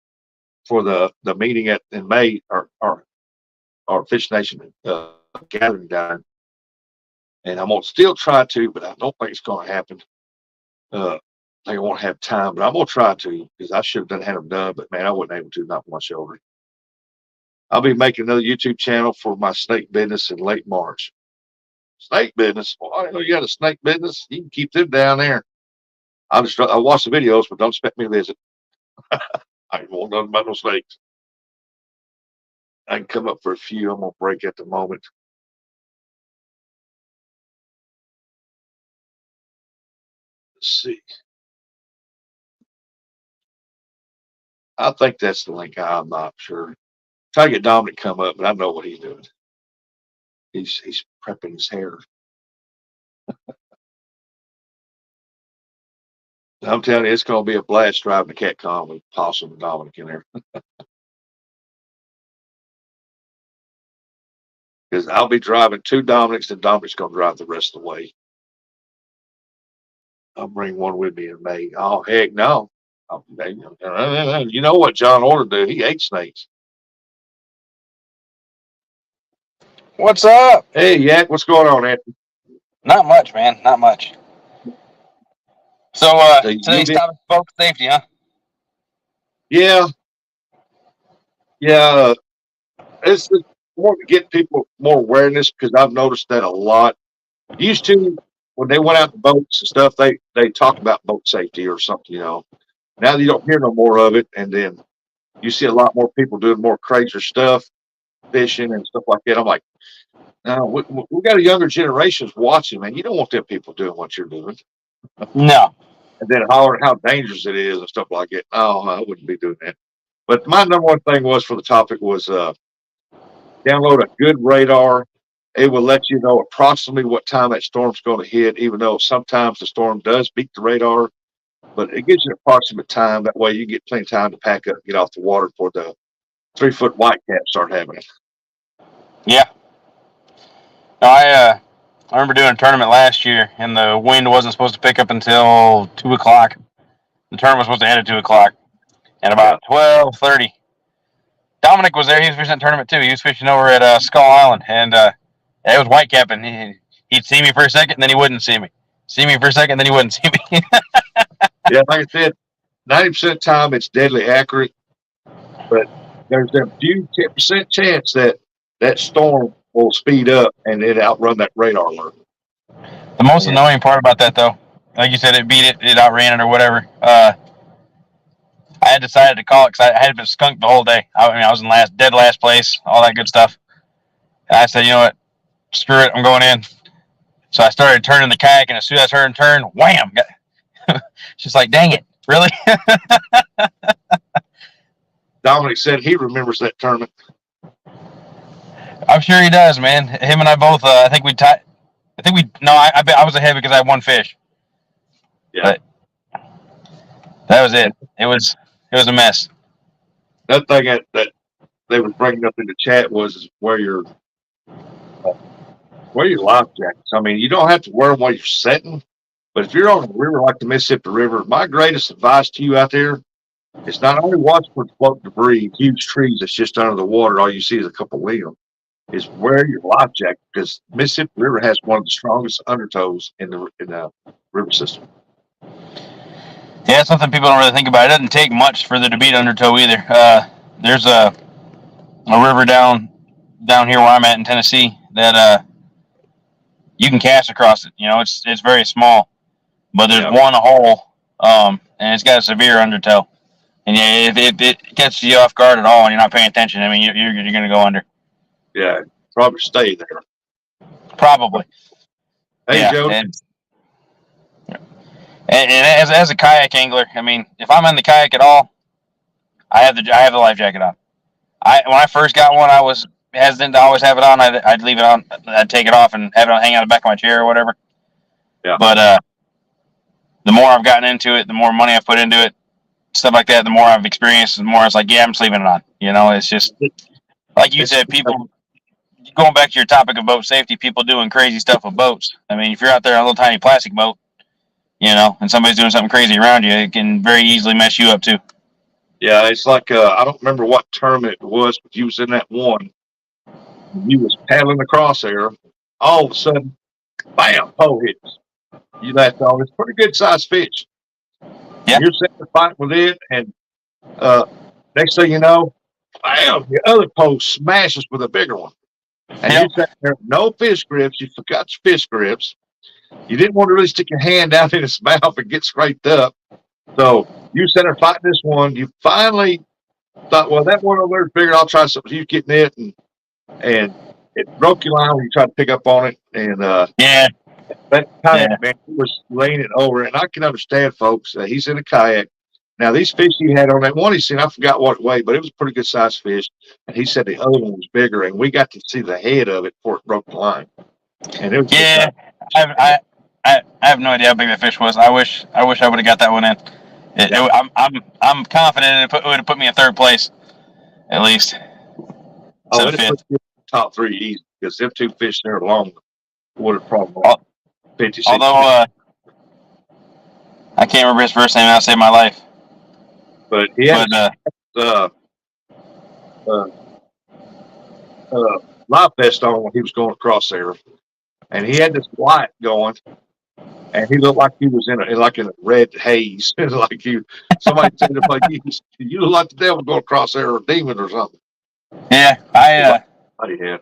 Speaker 1: for the meeting in May, or Fish Nation gathering down. And I'm gonna still try to, but I don't think it's gonna happen. I think I won't have time, but I'm gonna try to because I should have had them done, but man, I wasn't able to, not for my shoulder. I'll be making another YouTube channel for my snake business in late March. Snake business? Well, I know you got a snake business. You can keep them down there. I watch the videos, but don't expect me to visit. I ain't want nothing about no snakes. I can come up for a few. I'm gonna break at the moment. Let's see. I think that's the link. I'm not sure. Try to get Dominic to come up, but I know what he's doing. He's prepping his hair. I'm telling you, it's going to be a blast driving the cat con with Possum and Dominic in there. Because I'll be driving 2 Dominics, and Dominic's going to drive the rest of the way. I'll bring one with me in May. Oh, heck no. You know what John Order do? He ate snakes.
Speaker 4: What's up?
Speaker 1: Hey, Yak, what's going on, Anthony?
Speaker 4: Not much, man. Not much. So, today's topic is boat safety, huh?
Speaker 1: Yeah. Yeah. It's more to get people more awareness because I've noticed that a lot. Used to, when they went out to boats and stuff, they talk about boat safety or something, Now you don't hear no more of it, and then you see a lot more people doing more crazier stuff, fishing and stuff like that. I'm like, no, we got a younger generations watching, man. You don't want them people doing what you're doing.
Speaker 4: No.
Speaker 1: And then hollering how dangerous it is and stuff like that. No, I wouldn't be doing that. But my number one thing was for the topic was download a good radar. It will let you know approximately what time that storm's going to hit, even though sometimes the storm does beat the radar. But it gives you an approximate time. That way you get plenty of time to pack up and get off the water before the 3-foot whitecaps start happening.
Speaker 4: Yeah. No, I remember doing a tournament last year, and the wind wasn't supposed to pick up until 2 o'clock. The tournament was supposed to end at 2 o'clock. And about 12:30, Dominic was there. He was fishing that tournament, too. He was fishing over at Skull Island, and it was whitecapping. He'd see me for a second, and then he wouldn't see me. See me for a second, then he wouldn't see me.
Speaker 1: Yeah, like I said, 90% of the time it's deadly accurate, but there's a few 10% chance that storm will speed up and it outrun that radar alert.
Speaker 4: The most annoying part about that, though, like you said, it beat it, it outran it or whatever. I had decided to call it because I had been skunked the whole day. I was in dead last place, all that good stuff. And I said, you know what, screw it, I'm going in. So I started turning the kayak, and as soon as I started to turn, wham! She's like, dang it, really?
Speaker 1: Dominic said he remembers that tournament.
Speaker 4: I'm sure he does, man. Him and I both. I think we tied. I was ahead because I had one fish.
Speaker 1: Yeah,
Speaker 4: but that was it. It was a mess.
Speaker 1: Another thing that they were bringing up in the chat was where your life jackets. I mean, you don't have to wear them while you're setting, but if you're on a river like the Mississippi River, my greatest advice to you out there is not only watch for floating debris, huge trees that's just under the water. All you see is a couple of them. Is wear your life jacket because Mississippi River has one of the strongest undertows in the river system.
Speaker 4: Yeah, it's something people don't really think about. It doesn't take much for there to beat undertow either. There's a river down here where I'm at in Tennessee that you can cast across it. It's very small, but there's one hole, and it's got a severe undertow. And yeah, if it catches you off guard at all and you're not paying attention, I mean, you're going to go under.
Speaker 1: Yeah, probably stay there.
Speaker 4: Probably.
Speaker 1: Hey, Joe.
Speaker 4: And as a kayak angler, I mean, if I'm in the kayak at all, I have the life jacket on. When I first got one, I was hesitant to always have it on. I'd leave it on. I'd take it off and have it hang on the back of my chair or whatever.
Speaker 1: Yeah.
Speaker 4: But the more I've gotten into it, the more money I've put into it, stuff like that, the more I've experienced, the more it's like, yeah, I'm just leaving it on. It's just like you said, people. Going back to your topic of boat safety, people doing crazy stuff with boats. I mean, if you're out there on a little tiny plastic boat, and somebody's doing something crazy around you, it can very easily mess you up too.
Speaker 1: Yeah, it's like I don't remember what tournament it was, but you was in that one. You was paddling the crosshair. All of a sudden, bam, pole hits. You left on. It's pretty good sized fish.
Speaker 4: Yeah.
Speaker 1: You're sitting there fighting with it, and next thing you know, bam, the other pole smashes with a bigger one. And you sat there, no fish grips. You forgot your fish grips. You didn't want to really stick your hand down in its mouth and get scraped up. So you sat there fighting this one. You finally thought, well, that one over there is bigger. I'll try something. You getting it, and it broke your line when you tried to pick up on it. And
Speaker 4: Yeah.
Speaker 1: that kayak, man, he was leaning over. And I can understand, folks, he's in a kayak. Now, these fish he had on that one he seen, I forgot what it weighed, but it was a pretty good sized fish. And he said the other one was bigger, and we got to see the head of it before it broke the line. And it was
Speaker 4: I have no idea how big that fish was. I wish I would have got that one in. I'm confident it would have put me in third place, at least.
Speaker 1: Oh, it put you in the top three easy because them two fish there alone would have probably 50, 60.
Speaker 4: Although I can't remember his first name, I'll save my life.
Speaker 1: But he had life vest on when he was going across there, and he had this light going, and he looked like he was in a red haze, like somebody said, like you look like the devil going across there, or a demon or something.
Speaker 4: Yeah,
Speaker 1: Yeah.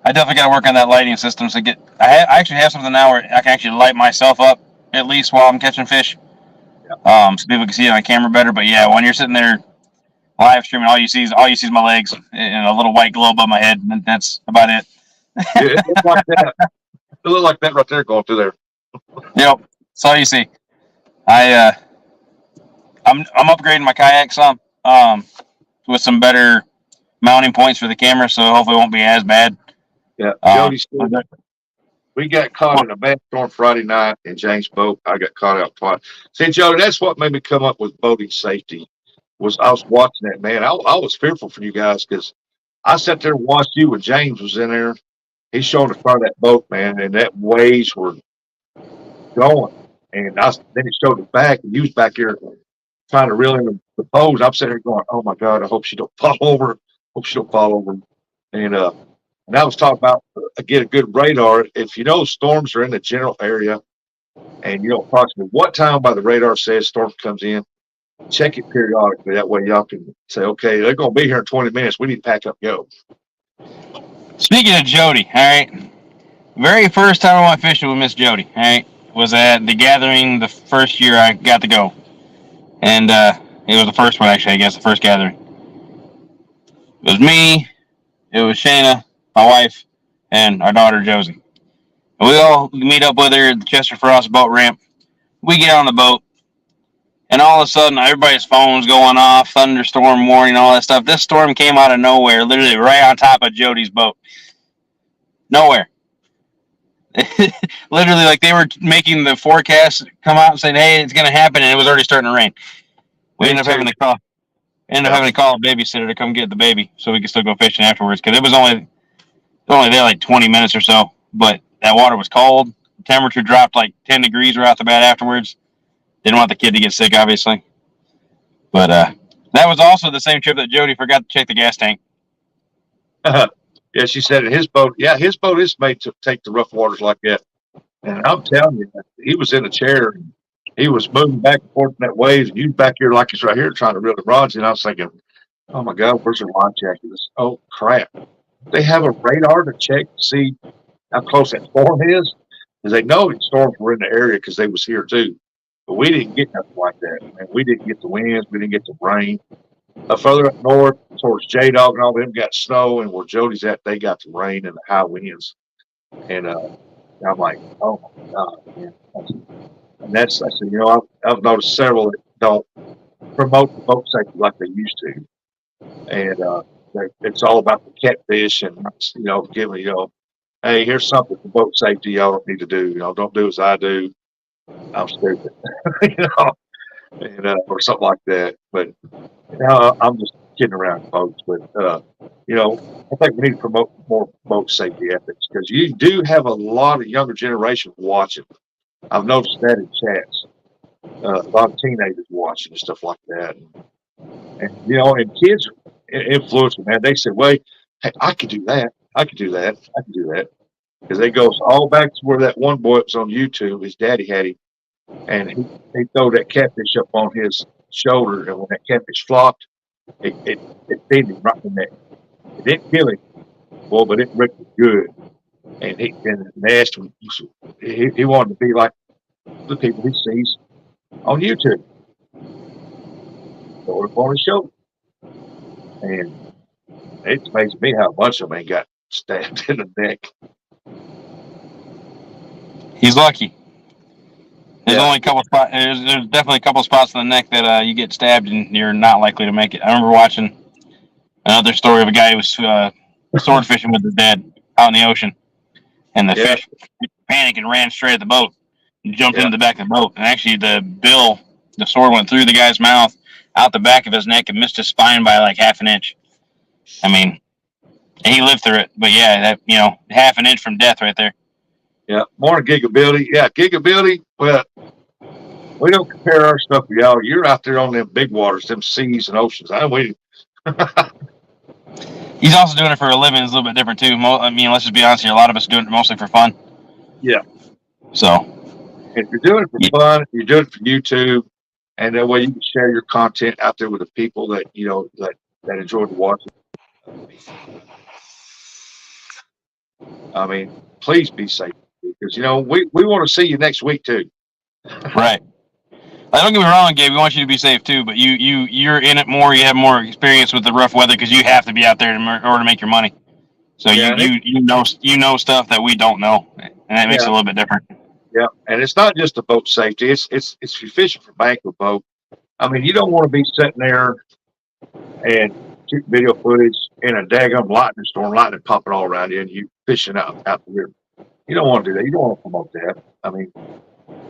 Speaker 4: I definitely got to work on that lighting system to get. I actually have something now where I can actually light myself up at least while I'm catching fish.
Speaker 1: Yeah.
Speaker 4: So people can see it on camera better. But yeah, when you're sitting there live streaming, all you see is my legs and a little white glow above my head, and that's about it.
Speaker 1: It looked like that. It looked like that right there going through there.
Speaker 4: Yep, that's all you see. I'm upgrading my kayak some with some better mounting points for the camera, so hopefully it won't be as bad.
Speaker 1: Yeah, Jody, we got caught in a bad storm Friday night in James' boat. I got caught out twice. See, Jody, that's what made me come up with boating safety. I was watching that, man. I was fearful for you guys because I sat there and watched you when James was in there. He's showing the front of that boat, man, and that waves were going. And then he showed the back, and you was back here trying to reel in the pose. I'm sitting there going, "Oh my God, I hope she don't fall over. Hope she don't fall over." And I was talking about get a good radar. If you know storms are in the general area, and you know approximately what time by the radar says storm comes in, check it periodically. That way y'all can say, okay, they're going to be here in 20 minutes. We need to pack up, go.
Speaker 4: Speaking of Jody, all right, very first time I went fishing with Miss Jody, all right, was at the gathering the first year I got to go. And it was the first one, actually, I guess, the first gathering. It was me, it was Shayna, my wife, and our daughter, Josie. And we all meet up with her at the Chester Frost boat ramp. We get on the boat, and all of a sudden, everybody's phone's going off, thunderstorm warning, all that stuff. This storm came out of nowhere, literally right on top of Jody's boat. Nowhere. Literally, like they were making the forecast come out and saying, "Hey, it's going to happen," and it was already starting to rain. We ended up having to call a babysitter to come get the baby so we could still go fishing afterwards because it was only there like 20 minutes or so. But that water was cold. The temperature dropped like 10 degrees right off the bat afterwards. Didn't want the kid to get sick, obviously. But that was also the same trip that Jody forgot to check the gas tank.
Speaker 1: Yeah, she said in his boat. Yeah, his boat is made to take the rough waters like that. And I'm telling you, he was in a chair. He was moving back and forth in that waves, and you back here like he's right here trying to reel the rods. And I was thinking, oh my God, where's their life jacket? Oh crap! They have a radar to check to see how close that storm is, because they know the storms were in the area because they was here too. But we didn't get nothing like that. And we didn't get the winds. We didn't get the rain. Further up north, towards J Dog and all them got snow, and where Jody's at, they got the rain and the high winds. And I'm like, oh my God, man. And I said, you know, I've noticed several that don't promote the boat safety like they used to. And it's all about the catfish and, you know, giving, you know, hey, here's something for boat safety y'all don't need to do. You know, don't do as I do. I'm stupid, you know, and, or something like that. But you know, I'm just kidding around, folks. But you know, I think we need to promote more boat safety ethics because you do have a lot of younger generation watching. I've noticed that in chats. A lot of teenagers watching and stuff like that. And kids are influencing, man. They say, wait, hey, I could do that. I could do that. I could do that. Because they goes all back to where that one boy was on YouTube. His daddy had him, and he throw that catfish up on his shoulder, and when that catfish flopped, it beat him right in the neck. It didn't kill him, well, but it ripped him good. And they asked him, he wanted to be like the people he sees on YouTube. Throw it up on his shoulder. And it amazes me how much of them ain't got stabbed in the neck.
Speaker 4: He's lucky. There's
Speaker 1: Yeah.
Speaker 4: only a couple spots. There's definitely a couple spots in the neck that you get stabbed and you're not likely to make it. I remember watching another story of a guy who was sword fishing with his dad out in the ocean, and the fish panicked and ran straight at the boat and jumped into the back of the boat. And actually, the sword went through the guy's mouth, out the back of his neck, and missed his spine by like half an inch. I mean, and he lived through it. But yeah, that half an inch from death right there.
Speaker 1: Yeah. Morning, Gigability. Yeah, Gigability. Well, we don't compare our stuff with y'all. You're out there on them big waters, them seas and oceans.
Speaker 4: He's also doing it for a living. It's a little bit different too. I mean, let's just be honest here. A lot of us doing it mostly for fun.
Speaker 1: Yeah.
Speaker 4: So
Speaker 1: if you're doing it for fun, you're doing it for YouTube, and that way you can share your content out there with the people that that enjoy to watch it. I mean, please be safe because we want to see you next week too.
Speaker 4: Right. Like, don't get me wrong, Gabe. We want you to be safe too, but you're in it more. You have more experience with the rough weather because you have to be out there in order to make your money. So you know stuff that we don't know, and that makes it a little bit different.
Speaker 1: Yeah, and it's not just the boat safety. It's if you're fishing for banquet boat. I mean, you don't want to be sitting there and shoot video footage in a daggum lightning storm, lightning popping all around you, and you fishing out the river. You don't want to do that. You don't want to promote that. I mean,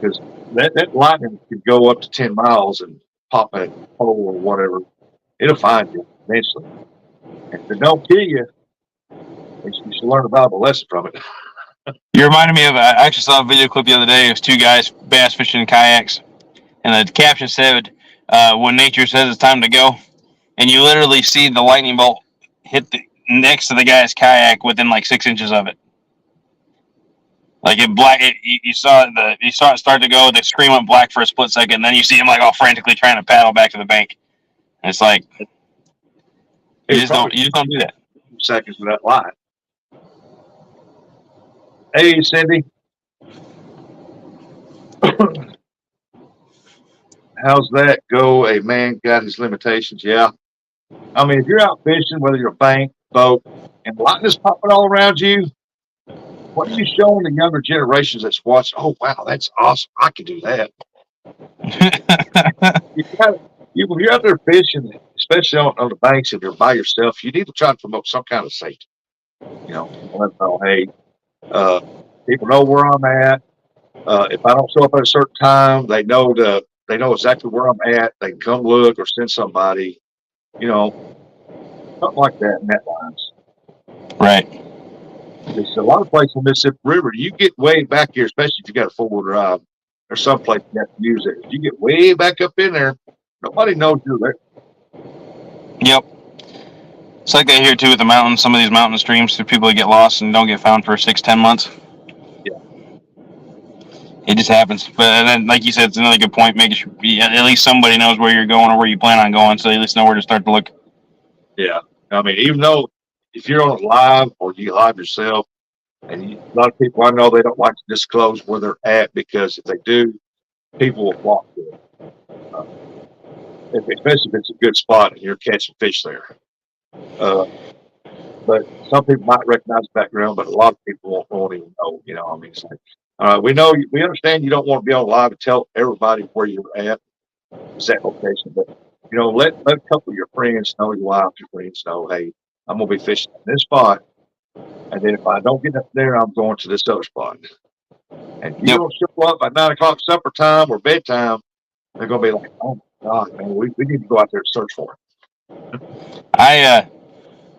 Speaker 1: because that lightning could go up to 10 miles and pop a hole or whatever. It'll find you eventually. And if it don't kill you, you should learn a valuable lesson from it.
Speaker 4: You reminded me of, I actually saw a video clip the other day. It was two guys bass fishing in kayaks. And the caption said, when nature says it's time to go. And you literally see the lightning bolt hit next to the guy's kayak within like 6 inches of it. Like you saw it start to go. The screen went black for a split second. And then you see him like all frantically trying to paddle back to the bank. And it's like, you just don't do that.
Speaker 1: Seconds with that line. Hey, Cindy. How's that go? A man got his limitations. Yeah. I mean, if you're out fishing, whether you're a bank, boat, and lightning is popping all around you, what are you showing the younger generations that's watching? Oh, wow, that's awesome. I could do that. When you're out there fishing, especially on the banks, if you're by yourself, you need to try to promote some kind of safety. Let them know, hey, people know where I'm at. If I don't show up at a certain time, they know exactly where I'm at. They can come look or send somebody, something like that in that lines.
Speaker 4: Right.
Speaker 1: There's a lot of places on Mississippi River. You get way back here, especially if you got a 4-wheel drive or someplace you have to use it. If you get way back up in there, nobody knows you're there.
Speaker 4: Yep. It's like that here too with the mountains. Some of these mountain streams, for people that get lost and don't get found for 6-10 months.
Speaker 1: Yeah.
Speaker 4: It just happens. But then, like you said, it's another good point. Making sure at least somebody knows where you're going or where you plan on going, so you at least know where to start to look.
Speaker 1: Yeah. I mean, even though if you're on it live or you live yourself, and a lot of people I know, they don't like to disclose where they're at because if they do, people will flock to it. Especially if it's a good spot and you're catching fish there. But some people might recognize the background, but a lot of people won't even know. I mean, it's like, we understand you don't want to be on live and tell everybody where you're at, exact location, but let a couple of your friends know, your wife, your friends know, hey, I'm gonna be fishing in this spot, and then if I don't get up there, I'm going to this other spot. And if you don't show up by 9 o'clock supper time or bedtime, they're gonna be like, oh my God, man, we need to go out there and search for it.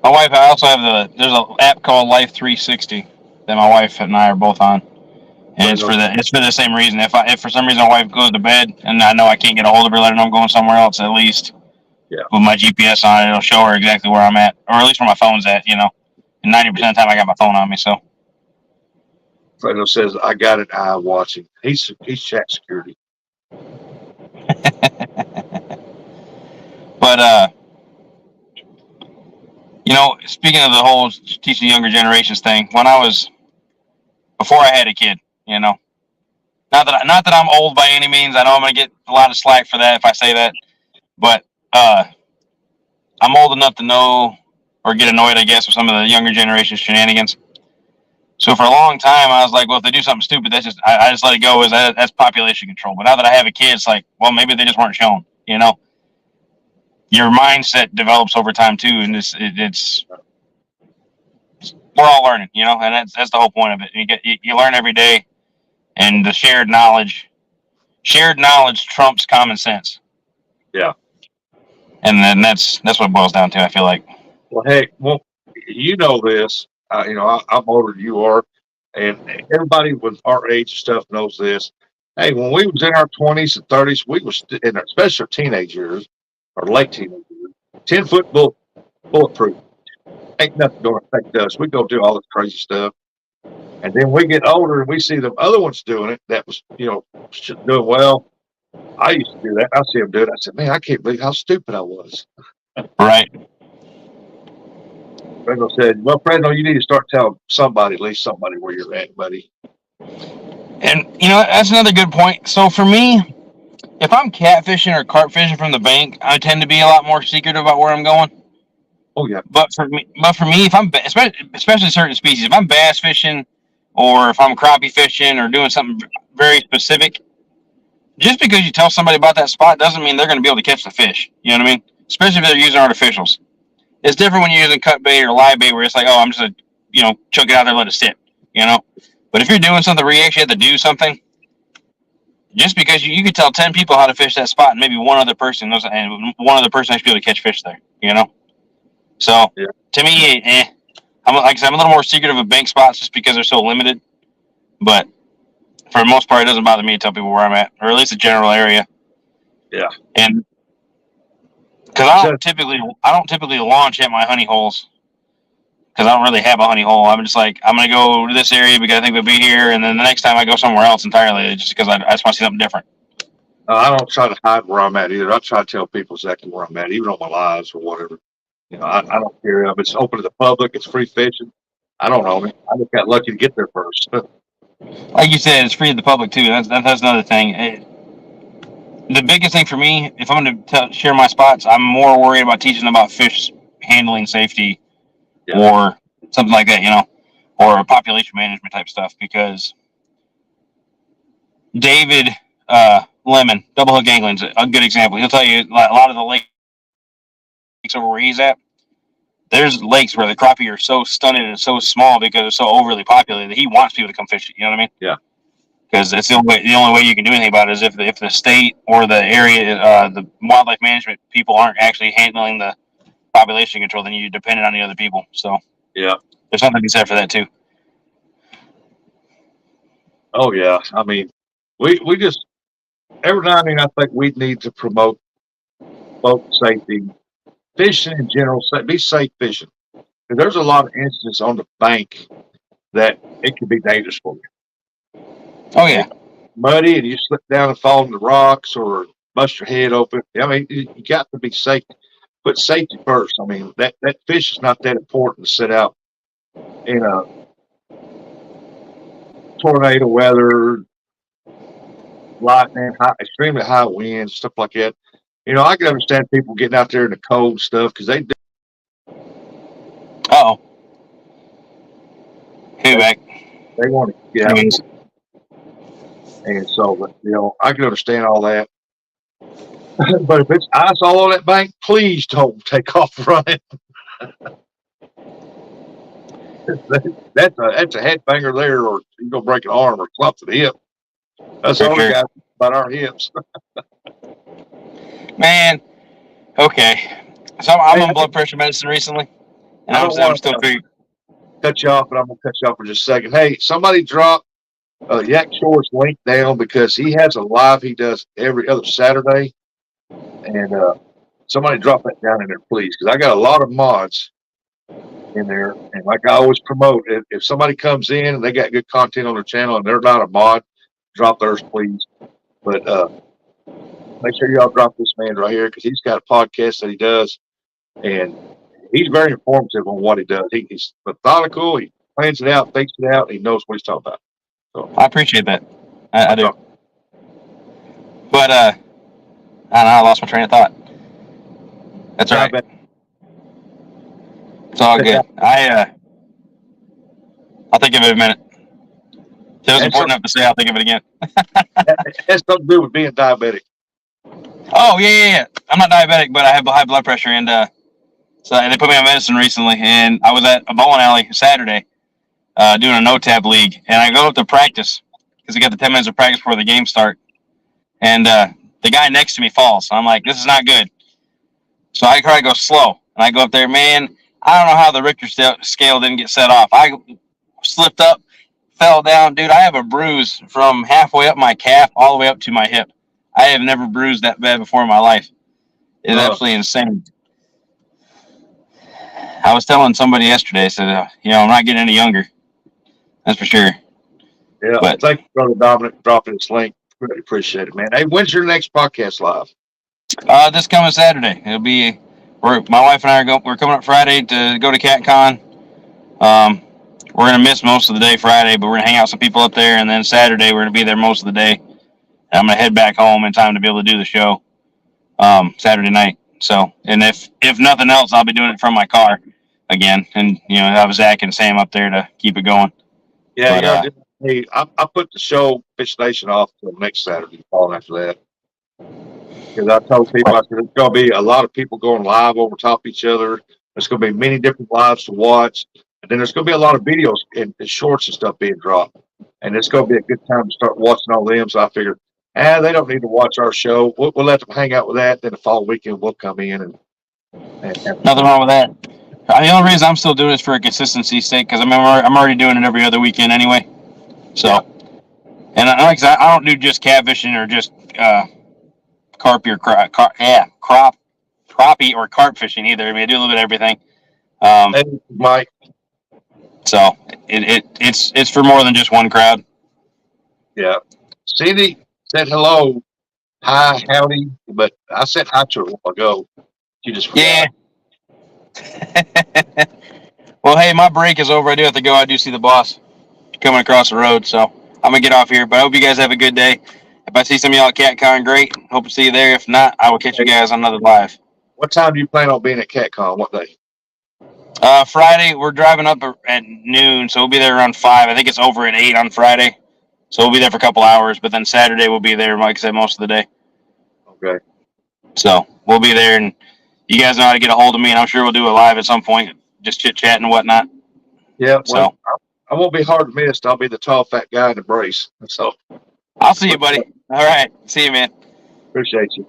Speaker 4: My wife, I also have there's an app called Life 360 that my wife and I are both on. And it's for the same reason. If for some reason my wife goes to bed and I know I can't get a hold of her, let her know I'm going somewhere else, at least
Speaker 1: Yeah.
Speaker 4: with my GPS on it, it'll show her exactly where I'm at, or at least where my phone's at. And 90% of the time I got my phone on me. So.
Speaker 1: Fredo says, I got an eye watching. He's chat security.
Speaker 4: But speaking of the whole teaching the younger generations thing, before I had a kid, not that I'm old by any means. I know I'm gonna get a lot of slack for that if I say that, but I'm old enough to know or get annoyed, I guess, with some of the younger generation's shenanigans. So for a long time, I was like, well, if they do something stupid, that's just I just let it go. That's population control. But now that I have a kid, it's like, well, maybe they just weren't shown. Your mindset develops over time too, and it's we're all learning, and that's the whole point of it. You learn every day, and the shared knowledge trumps common sense.
Speaker 1: Yeah.
Speaker 4: And then that's what it boils down to, I feel like.
Speaker 1: Well, heck, well, you know this. I'm older than you are, and everybody with our age and stuff knows this. Hey, when we was in our 20s and 30s, we was especially our teenage years, or late teenage years, 10-foot bulletproof. Ain't nothing going to affect us. We go do all this crazy stuff. And then we get older and we see the other ones doing it that was, doing well. I used to do that. I see them do it. I said, man, I can't believe how stupid I was.
Speaker 4: Right.
Speaker 1: Fredo said, well, Fredo, you need to start telling somebody, at least somebody, where you're at, buddy.
Speaker 4: And, that's another good point. So for me, if I'm catfishing or carp fishing from the bank, I tend to be a lot more secretive about where I'm going.
Speaker 1: Oh, yeah.
Speaker 4: But for me, if I'm, especially certain species, if I'm bass fishing or if I'm crappie fishing or doing something very specific, just because you tell somebody about that spot doesn't mean they're going to be able to catch the fish. You know what I mean? Especially if they're using artificials. It's different when you're using cut bait or live bait where it's like, oh, I'm just going to, chuck it out there and let it sit, But if you're doing something where you actually have to do something, just because you could tell 10 people how to fish that spot and maybe one other person knows, and one other person has to be able to catch fish there, So,
Speaker 1: yeah.
Speaker 4: To me, I'm like I said, I'm a little more secretive of bank spots just because they're so limited. But for the most part, it doesn't bother me to tell people where I'm at, or at least the general area.
Speaker 1: Yeah.
Speaker 4: And because I don't typically launch at my honey holes because I don't really have a honey hole. I'm just like, I'm gonna go to this area because I think we'll be here, and then the next time I go somewhere else entirely, just because I just want to see something different.
Speaker 1: I don't try to hide where I'm at either. I try to tell people exactly where I'm at, even on my lives or whatever. I don't care if it's open to the public, it's free fishing. I don't know. I just got lucky to get there first.
Speaker 4: Like you said, it's free to the public too. That's another thing. The biggest thing for me, if I'm going to share my spots, I'm more worried about teaching them about fish handling safety or something like that, or population management type stuff. Because David Lemon, double hook angling, is a good example. He'll tell you a lot of the lakes over where he's at. There's lakes where the crappie are so stunted and so small because they're so overly populated that he wants people to come fish it. You know what I mean?
Speaker 1: Yeah.
Speaker 4: Because it's the only way you can do anything about it is if the state or the area, the wildlife management people aren't actually handling the population control, then you're dependent on the other people. So
Speaker 1: yeah,
Speaker 4: there's something to be said for that too.
Speaker 1: Oh yeah. We just every now and then I think we need to promote boat safety, fishing in general. Be safe fishing. And there's a lot of instances on the bank that it can be dangerous for you.
Speaker 4: Oh yeah.
Speaker 1: Muddy and you slip down and fall in the rocks or bust your head open. You got to be safe. Put safety first. That fish is not that important to sit out in a tornado weather, lightning, extremely high winds, stuff like that. I can understand people getting out there in the cold stuff because they do.
Speaker 4: Uh-oh. Hey, back.
Speaker 1: They want to get out. And so, I can understand all that. But if it's ice all on that bank, please don't take off running. That's a headbanger there, or you're going to break an arm or clump to the hip. That's all we got about our hips.
Speaker 4: Man, okay. So I'm on blood pressure medicine recently, and I'm still figuring.
Speaker 1: Cut you off, but I'm going to cut you off for just a second. Hey, somebody drop Yak Shore's link down because he has a live he does every other Saturday, and somebody drop that down in there, please, because I got a lot of mods in there, and like I always promote, if somebody comes in and they got good content on their channel and they're not a mod, drop theirs, please. But make sure y'all drop this man right here because he's got a podcast that he does, and he's very informative on what he does. He's methodical. He plans it out, thinks it out. And he knows what he's talking about. So
Speaker 4: I appreciate that. I do. But I don't know, I lost my train of thought. That's all right. It's all good. I'll think of it in a minute. If it was important enough to say, I'll think of it again.
Speaker 1: It has something to do with being diabetic.
Speaker 4: Oh yeah. I'm not diabetic, but I have high blood pressure, and so they put me on medicine recently. And I was at a bowling alley Saturday doing a no-tab league, and I go up to practice because I got the 10 minutes of practice before the game start, and the guy next to me falls. I'm like, this is not good. So I try to go slow, and I go up there, man. I don't know how the Richter scale didn't get set off. I slipped up, fell down, dude. I have a bruise from halfway up my calf all the way up to my hip. I have never bruised that bad before in my life. It's absolutely insane. I was telling somebody yesterday, I said, I'm not getting any younger. That's for sure.
Speaker 1: Yeah, but thank you, Brother Dominic, for dropping this link. Really appreciate it, man. Hey, when's your next podcast live?
Speaker 4: This coming Saturday. It'll be. My wife and I we're coming up Friday to go to CatCon. We're gonna miss most of the day Friday, but we're gonna hang out with some people up there, and then Saturday we're gonna be there most of the day. And I'm gonna head back home in time to be able to do the show Saturday night. So, and if nothing else, I'll be doing it from my car again, and have Zach and Sam up there to keep it going.
Speaker 1: Yeah, hey, I put the show Fish Nation off till next Saturday, following after that. Because I told people, I said, there's going to be a lot of people going live over top each other. There's going to be many different lives to watch. And then there's going to be a lot of videos and shorts and stuff being dropped. And it's going to be a good time to start watching all them. So I figured, they don't need to watch our show. We'll let them hang out with that. Then the fall weekend, we'll come in. And
Speaker 4: nothing wrong with that. The only reason I'm still doing it is for a consistency sake, because I'm already doing it every other weekend anyway. So, and I don't do just catfishing or just crappie or carp fishing either. I mean, I do a little bit of everything.
Speaker 1: Hey, Mike.
Speaker 4: So it's for more than just one crowd.
Speaker 1: Yeah. Cindy said hello, hi, howdy, but I said hi to her a while ago. She just forgot.
Speaker 4: Yeah. Well, hey, my break is over. I do have to go. I do see the boss coming across the road, so I'm gonna get off here. But I hope you guys have a good day. If I see some of y'all at CatCon, great. Hope to see you there. If not, I will catch you guys on another live.
Speaker 1: What time do you plan on being at CatCon? What day?
Speaker 4: Friday. We're driving up at noon, so we'll be there around 5. I think it's over at 8 on Friday, so we'll be there for a couple hours. But then Saturday we'll be there, like I said, most of the day.
Speaker 1: Okay.
Speaker 4: So we'll be there, and you guys know how to get a hold of me, and I'm sure we'll do a live at some point, just chit chat and whatnot.
Speaker 1: Yeah. Well, so I won't be hard to miss. I'll be the tall, fat guy in the brace. So
Speaker 4: I'll see you, buddy. All right. See you, man.
Speaker 1: Appreciate you.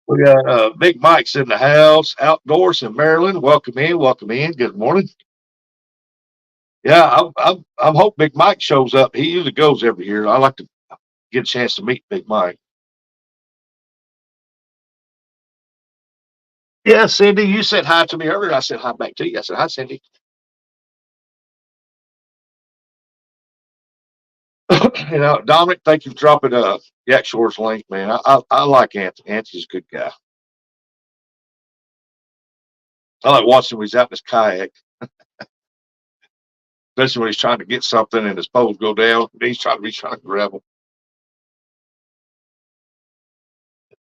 Speaker 1: We got Big Mike's in the house, outdoors in Maryland. Welcome in. Welcome in. Good morning. Yeah, I'm hope Big Mike shows up. He usually goes every year. I like to get a chance to meet Big Mike. Yeah, Cindy, you said hi to me earlier. I said hi back to you. I said, hi, Cindy. Dominic, thank you for dropping Yak Shore's link, man. I like Anthony. Anthony's a good guy. I like watching when he's out in his kayak, especially when he's trying to get something and his poles go down. He's trying to grab them.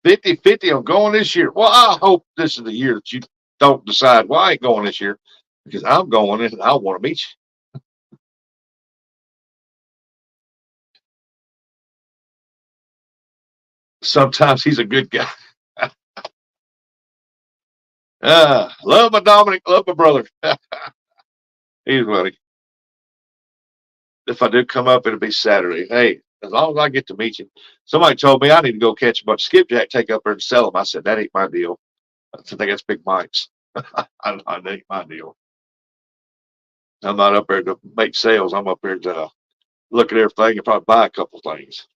Speaker 1: 50-50 on going this year. Well, I hope this is the year that you don't decide, well, I ain't going this year, because I'm going and I want to meet you. Sometimes he's a good guy. Love my Dominic, love my brother. He's funny. If I do come up, it'll be Saturday. Hey, as long as I get to meet you. Somebody told me I need to go catch a bunch of skipjack, take up there and sell them. I said, that ain't my deal. I think that's Big Mike's. That ain't my deal. I'm not up there to make sales. I'm up there to look at everything and probably buy a couple things.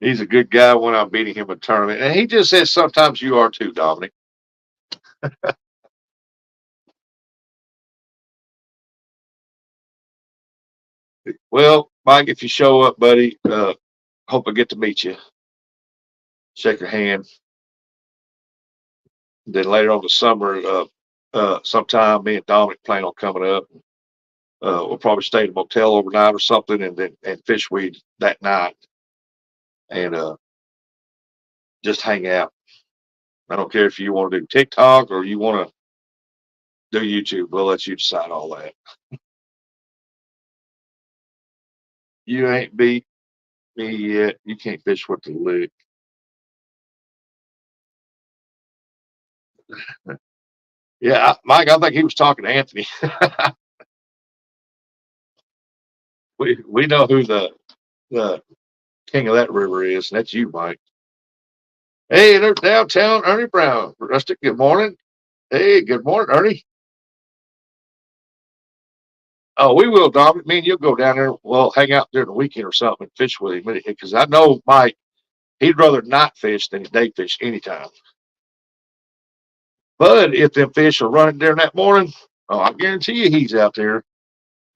Speaker 1: He's a good guy when I'm beating him in a tournament. And he just says sometimes you are too, Dominic. Well, Mike, if you show up, buddy, hope I get to meet you. Shake your hand. Then later on the summer, sometime me and Dominic plan on coming up. We'll probably stay in a motel overnight or something, and then and fish weed that night, and just hang out. I don't care if you want to do TikTok or you want to do YouTube. We'll let you decide all that. You ain't beat me yet. You can't fish with the lick. Yeah, Mike, I think he was talking to Anthony. We know who the king of that river is, and that's you, Mike. Hey, there's downtown Ernie Brown. Rustic, good morning. Hey, good morning, Ernie. Oh, we will, Dominic. Me and you'll go down there. Well, hang out during the weekend or something and fish with him. Because I know Mike, he'd rather not fish than day fish anytime. But if them fish are running during that morning, oh, I guarantee you he's out there.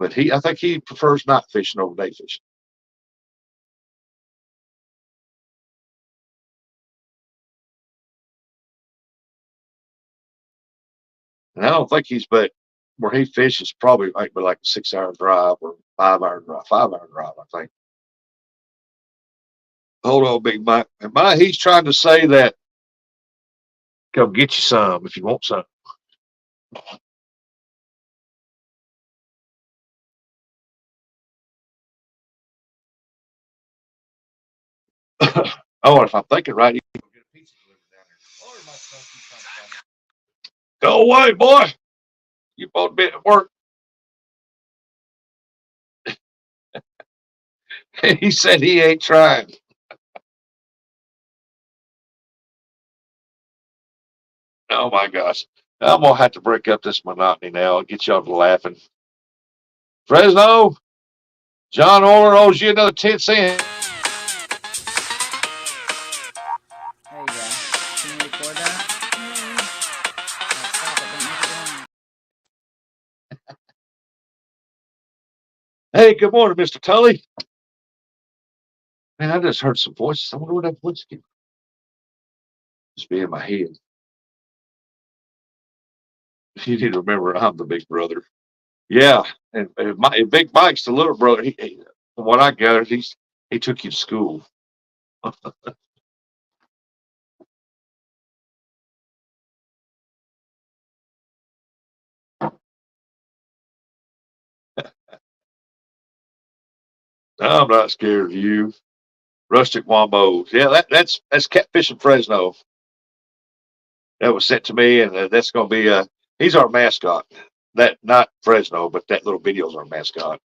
Speaker 1: But I think he prefers not fishing over day fishing. And I don't think he's, but where he fishes probably might be like a 6 hour drive or 5 hour drive, 5 hour drive, I think. Hold on, Big Mike. And he's trying to say that come get you some if you want some. Oh, if I'm thinking right, you can get a pizza delivered down there. Or my son keeps trying to go away, boy. You both been at work. He said he ain't trying. Oh my gosh. I'm gonna have to break up this monotony now and get y'all to laughing. Fresno, John Orler owes you another 10 cents.
Speaker 2: There you go. Can you record that? Stop it. Don't make it go on.
Speaker 1: Hey, good morning, Mr. Tully. Man, I just heard some voices. I wonder where that voice came from. Just be in my head. You need to remember I'm the big brother. Yeah, and Big Mike's the little brother. From what I gathered, he took you to school. I'm not scared of you. Rustic Wombos. Yeah, that's Catfish and Fresno. That was sent to me, and that's going to be he's our mascot. That not Fresno, but that little video's our mascot.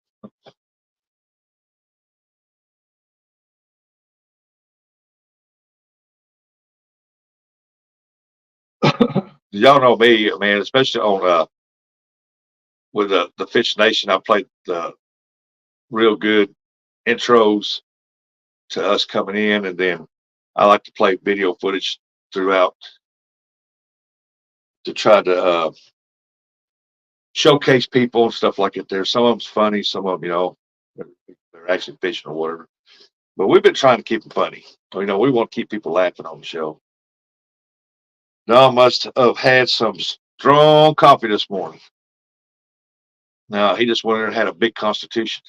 Speaker 1: Y'all know me, man, especially on with the Fish Nation. I played the real good intros to us coming in, and then I like to play video footage throughout to try to showcase people and stuff like it. There, some of them's funny, some of them, they're actually fishing or whatever. But we've been trying to keep them funny. We want to keep people laughing on the show. Don must have had some strong coffee this morning. No, he just went in and had a big constitution.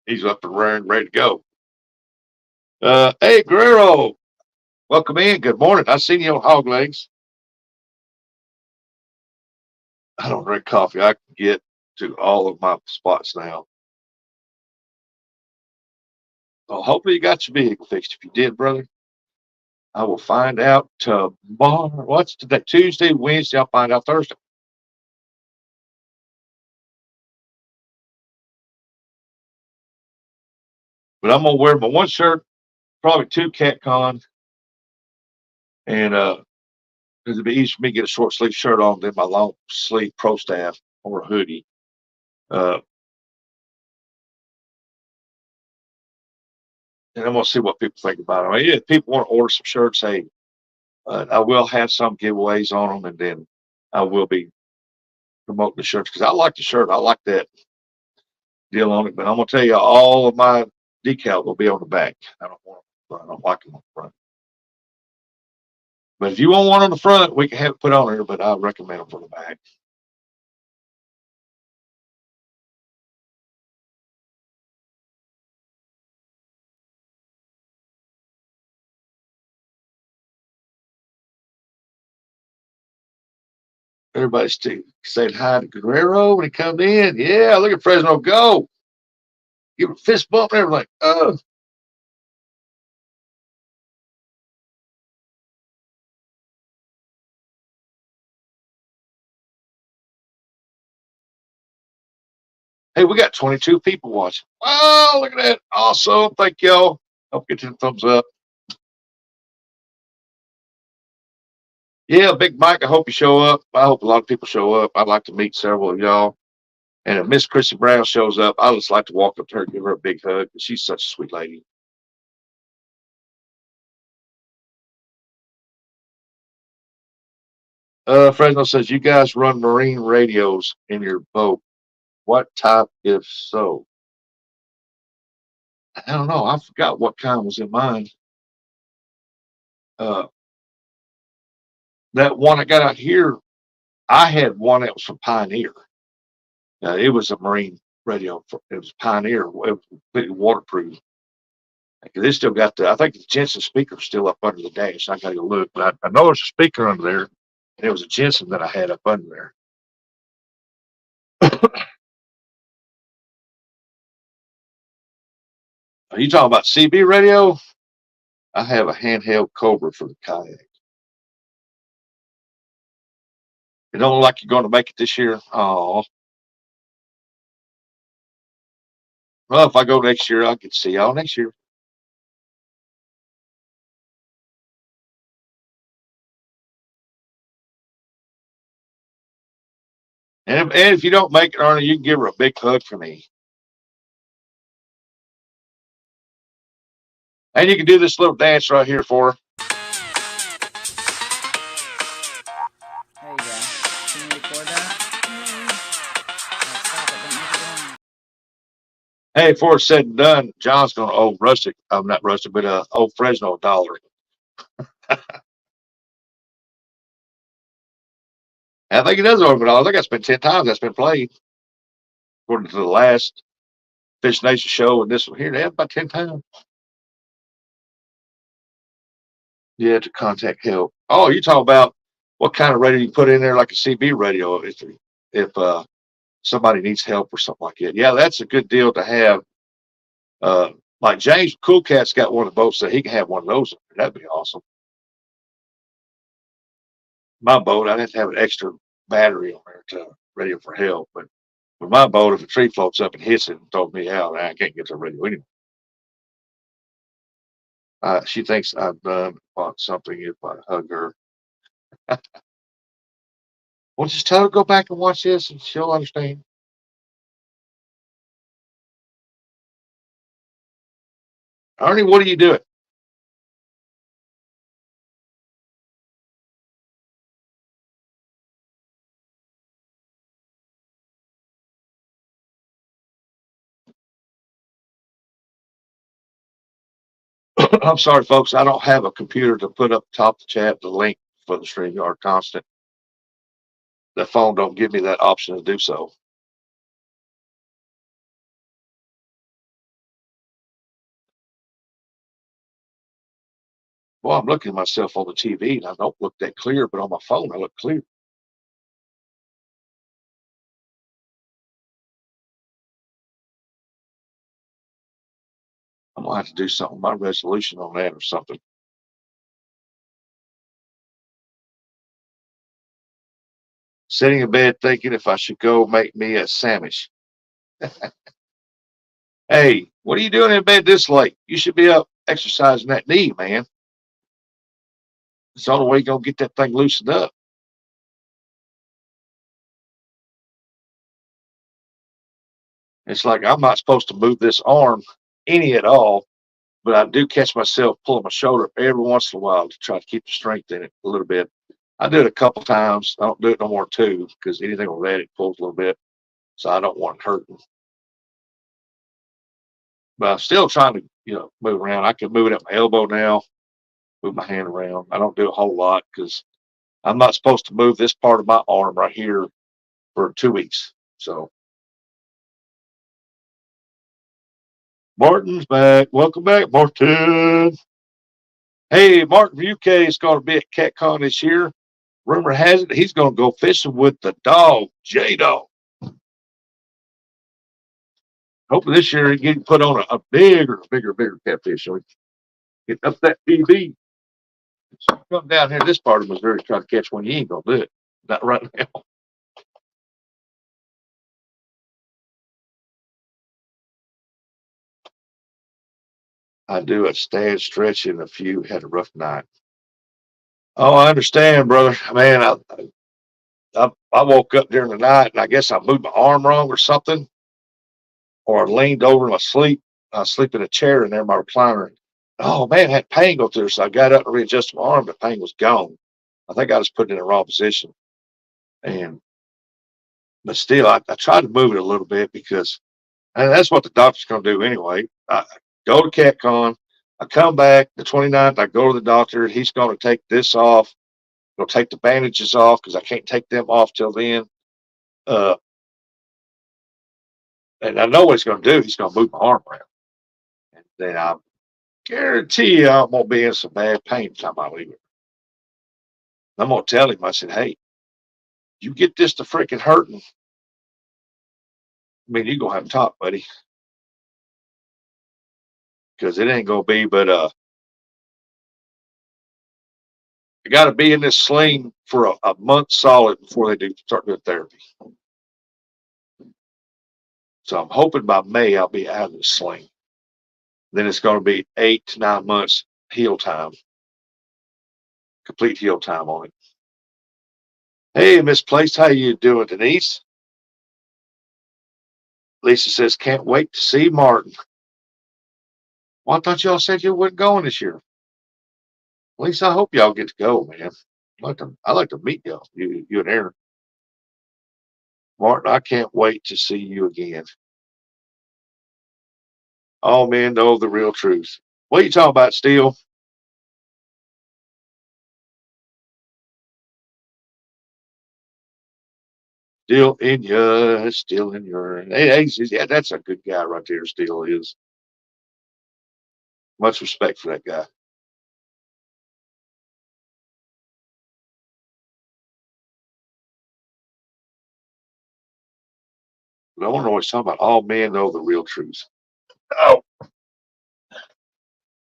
Speaker 1: He's up and raring, ready to go. Hey, Guerrero, welcome in. Good morning. I seen you on Hog Legs. I don't drink coffee. I can get to all of my spots now. Well, hopefully you got your vehicle fixed. If you did, brother, I will find out tomorrow. What's today? Tuesday, Wednesday. I'll find out Thursday. But I'm gonna wear my one shirt, probably two cat con, and it'll be easy for me to get a short sleeve shirt on, then my long sleeve pro staff or a hoodie. And I'm gonna see what people think about it. I mean, if people want to order some shirts, hey, I will have some giveaways on them, and then I will be promoting the shirts because I like the shirt. I like that deal on it. But I'm gonna tell you, all of my decals will be on the back. I don't want them. I don't like them on the front. But if you want one on the front, we can have it put on there. But I recommend them for the back. Everybody's saying hi to Guerrero when he comes in. Yeah, look at Fresno go. Give him a fist bump and everything. Oh. Hey, we got 22 people watching. Oh, look at that. Awesome. Thank y'all. Hope you get the thumbs up. Yeah, Big Mike, I hope you show up. I hope a lot of people show up. I'd like to meet several of y'all. And if Miss Chrissy Brown shows up, I just like to walk up to her and give her a big hug. She's such a sweet lady. Fresno says, you guys run marine radios in your boat. What type, if so? I don't know. I forgot what kind was in mine. Uh, that one I got out here, I had one that was from Pioneer. It was a marine radio. It was Pioneer. It was completely waterproof. They still got I think the Jensen speaker's still up under the dash. I got to go look, but I know there's a speaker under there, and it was a Jensen that I had up under there. Are you talking about CB radio? I have a handheld Cobra for the kayak. It don't look like you're going to make it this year. Oh, well, if I go next year, I can see y'all next year. And if you don't make it, Arnie, you can give her a big hug for me. And you can do this little dance right here for her.
Speaker 2: There you go. Can you record that? Stop it. Don't make it long.
Speaker 1: Hey, before it's said and done, John's going to owe Rustic, I'm not Rustic, but owe Fresno $1. I think he does owe him $1. I think that's been 10 times that's been played. According to the last Fish Nation show and this one here, they have about 10 times. Yeah, to contact help. Oh, you talk about what kind of radio you put in there, like a CB radio, if somebody needs help or something like that. Yeah, that's a good deal to have. Like James Cool Cat's got one of the boats that he can have one of those. That'd be awesome. My boat, I'd have to have an extra battery on there to radio for help. But with my boat, if a tree floats up and hits it and throws me out, I can't get to the radio anyway. She thinks I've done something if I hug her. Well, just tell her to go back and watch this and she'll understand. Arnie, what are you doing? I'm sorry, folks. I don't have a computer to put up top of the chat the link for the StreamYard Constant. The phone don't give me that option to do so. Well, I'm looking at myself on the TV and I don't look that clear, but on my phone I look clear. I'm gonna have to do something, my resolution on that or something. Sitting in bed thinking if I should go make me a sandwich. Hey, what are you doing in bed this late? You should be up exercising that knee, man. It's the only way you're gonna get that thing loosened up. It's like I'm not supposed to move this arm any at all, but I do catch myself pulling my shoulder up every once in a while to try to keep the strength in it a little bit. I do it a couple times. I don't do it no more than 2 because anything with that, it pulls a little bit. So I don't want it hurting. But I'm still trying to, move around. I can move it at my elbow now, move my hand around. I don't do a whole lot because I'm not supposed to move this part of my arm right here for 2 weeks. So Martin's back. Welcome back, Martin. Hey, Martin from UK is going to be at CatCon this year. Rumor has it he's going to go fishing with the dog, J-Dog. Hopefully this year he can put on a bigger catfish. So he get up that PB. So come down here this part of Missouri try to catch one. You ain't going to do it. Not right now. I do a stand stretching. A few had a rough night. Oh, I understand, brother. Man, I woke up during the night and I guess I moved my arm wrong or something, or I leaned over in my sleep. I sleep in a chair in there, my recliner. Oh man, I had pain go through, so I got up and readjusted my arm. The pain was gone. I think I was put it in the wrong position, but still, I tried to move it a little bit because, and that's what the doctor's going to do anyway. I go to CatCon. I come back the 29th. I go to the doctor. He's going to take this off. He'll take the bandages off because I can't take them off till then. And I know what he's going to do. He's going to move my arm around. And then I guarantee you I won't be in some bad pain the time I leave it. I'm going to tell him, I said, hey, you get this to freaking hurting. I mean, you're going to have top, buddy. Because it ain't going to be, but I got to be in this sling for a month solid before they do start doing therapy. So I'm hoping by May I'll be out of the sling. Then it's going to be 8 to 9 months heal time, complete heal time on it. Hey, Misplaced, how you doing, Denise? Lisa says, can't wait to see Martin. Well, I thought y'all said you wasn't going this year. Lisa, I hope y'all get to go, man. I like to meet y'all, you and Aaron. Martin, I can't wait to see you again. All men know the real truth. What are you talking about, Steele? Still in ya, still in your. Hey, yeah, that's a good guy right there. Still is. Much respect for that guy. But I want to know what he's talking about. All men know the real truth. Oh,